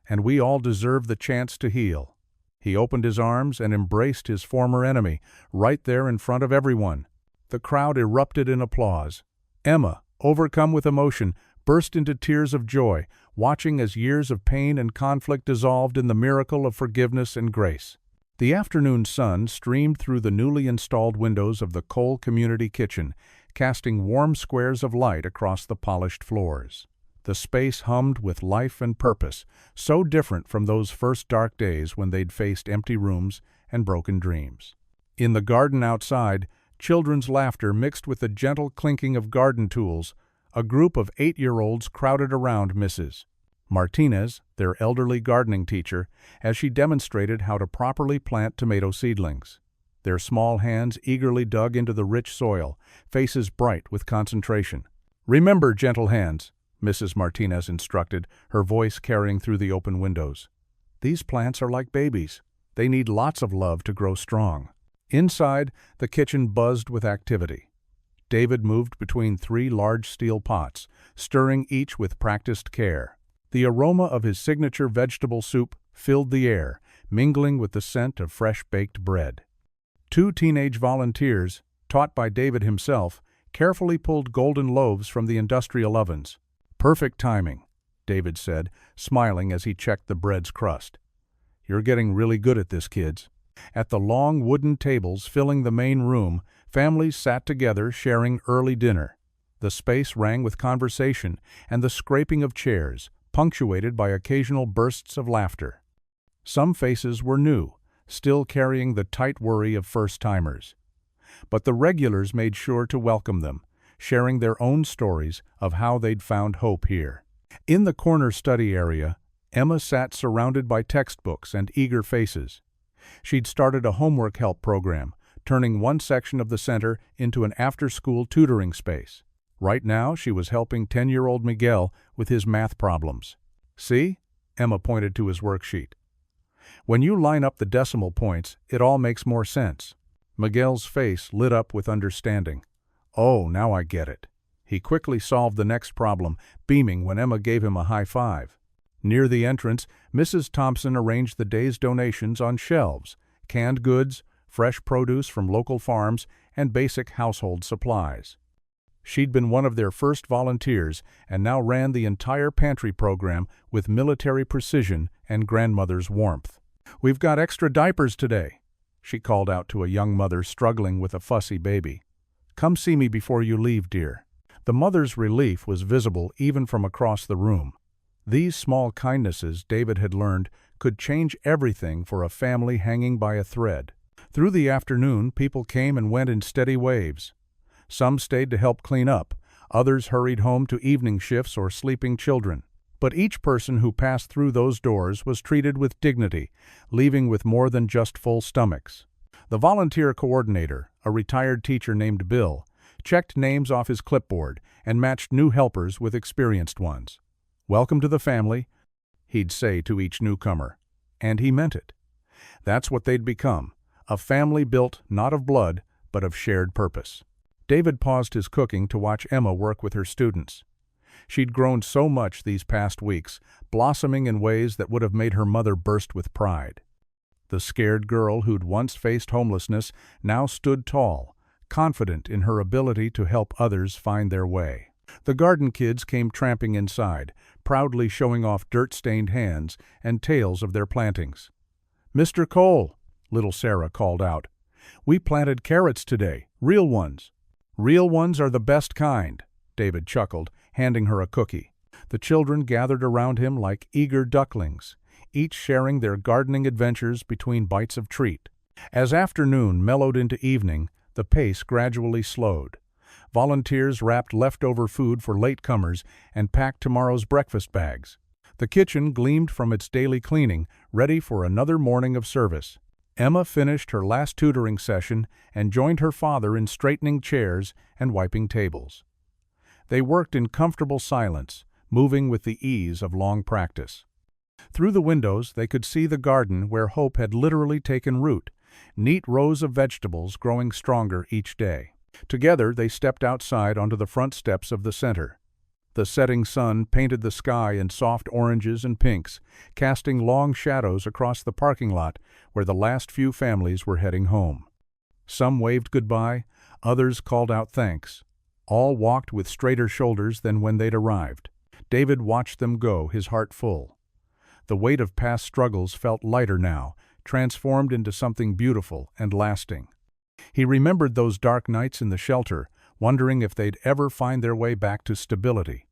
and we all deserve the chance to heal. He opened his arms and embraced his former enemy, right there in front of everyone. The crowd erupted in applause. Emma, overcome with emotion, burst into tears of joy, watching as years of pain and conflict dissolved in the miracle of forgiveness and grace. The afternoon sun streamed through the newly installed windows of the Cole Community Kitchen, casting warm squares of light across the polished floors. The space hummed with life and purpose, so different from those first dark days when they'd faced empty rooms and broken dreams. In the garden outside, children's laughter mixed with the gentle clinking of garden tools. A group of 8-year-olds crowded around Mrs. Martinez, their elderly gardening teacher, as she demonstrated how to properly plant tomato seedlings. Their small hands eagerly dug into the rich soil, faces bright with concentration. Remember, gentle hands, Mrs. Martinez instructed, her voice carrying through the open windows. These plants are like babies. They need lots of love to grow strong. Inside, the kitchen buzzed with activity. David moved between 3 large steel pots, stirring each with practiced care. The aroma of his signature vegetable soup filled the air, mingling with the scent of fresh-baked bread. 2 teenage volunteers, taught by David himself, carefully pulled golden loaves from the industrial ovens. Perfect timing, David said, smiling as he checked the bread's crust. You're getting really good at this, kids. At the long wooden tables filling the main room, families sat together sharing early dinner. The space rang with conversation and the scraping of chairs, punctuated by occasional bursts of laughter. Some faces were new, still carrying the tight worry of first-timers. But the regulars made sure to welcome them, sharing their own stories of how they'd found hope here. In the corner study area, Emma sat surrounded by textbooks and eager faces. She'd started a homework help program, turning one section of the center into an after-school tutoring space. Right now, she was helping 10-year-old Miguel with his math problems. See? Emma pointed to his worksheet. When you line up the decimal points, it all makes more sense. Miguel's face lit up with understanding. Oh, now I get it. He quickly solved the next problem, beaming when Emma gave him a high five. Near the entrance, Mrs. Thompson arranged the day's donations on shelves: canned goods, fresh produce from local farms, and basic household supplies. She'd been one of their first volunteers and now ran the entire pantry program with military precision and grandmother's warmth. We've got extra diapers today, she called out to a young mother struggling with a fussy baby. Come see me before you leave, dear. The mother's relief was visible even from across the room. These small kindnesses, David had learned, could change everything for a family hanging by a thread. Through the afternoon, people came and went in steady waves. Some stayed to help clean up, others hurried home to evening shifts or sleeping children. But each person who passed through those doors was treated with dignity, leaving with more than just full stomachs. The volunteer coordinator, a retired teacher named Bill, checked names off his clipboard and matched new helpers with experienced ones. "Welcome to the family," he'd say to each newcomer. And he meant it. That's what they'd become, a family built not of blood, but of shared purpose. David paused his cooking to watch Emma work with her students. She'd grown so much these past weeks, blossoming in ways that would have made her mother burst with pride. The scared girl who'd once faced homelessness now stood tall, confident in her ability to help others find their way. The garden kids came tramping inside, proudly showing off dirt-stained hands and tails of their plantings. "Mr. Cole," little Sarah called out, "we planted carrots today, real ones." "Real ones are the best kind," David chuckled, handing her a cookie. The children gathered around him like eager ducklings, each sharing their gardening adventures between bites of treat. As afternoon mellowed into evening, the pace gradually slowed. Volunteers wrapped leftover food for latecomers and packed tomorrow's breakfast bags. The kitchen gleamed from its daily cleaning, ready for another morning of service. Emma finished her last tutoring session and joined her father in straightening chairs and wiping tables. They worked in comfortable silence, moving with the ease of long practice. Through the windows they could see the garden where hope had literally taken root, neat rows of vegetables growing stronger each day. Together they stepped outside onto the front steps of the center. The setting sun painted the sky in soft oranges and pinks, casting long shadows across the parking lot where the last few families were heading home. Some waved goodbye, others called out thanks. All walked with straighter shoulders than when they'd arrived. David watched them go, his heart full. The weight of past struggles felt lighter now, transformed into something beautiful and lasting. He remembered those dark nights in the shelter, wondering if they'd ever find their way back to stability.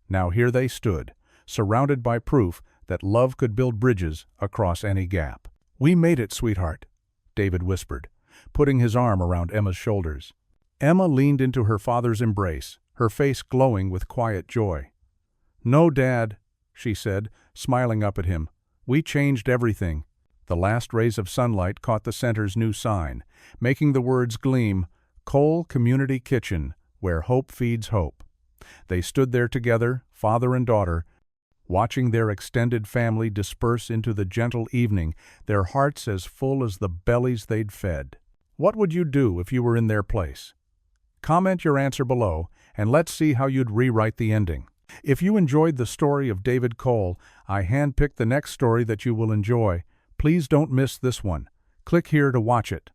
Now here they stood, surrounded by proof that love could build bridges across any gap. "We made it, sweetheart," David whispered, putting his arm around Emma's shoulders. Emma leaned into her father's embrace, her face glowing with quiet joy. "No, Dad," she said, smiling up at him. "We changed everything." The last rays of sunlight caught the center's new sign, making the words gleam, "Cole Community Kitchen, where hope feeds hope." They stood there together, father and daughter, watching their extended family disperse into the gentle evening, their hearts as full as the bellies they'd fed. What would you do if you were in their place? Comment your answer below, and let's see how you'd rewrite the ending. If you enjoyed the story of David Cole, I handpicked the next story that you will enjoy. Please don't miss this one. Click here to watch it.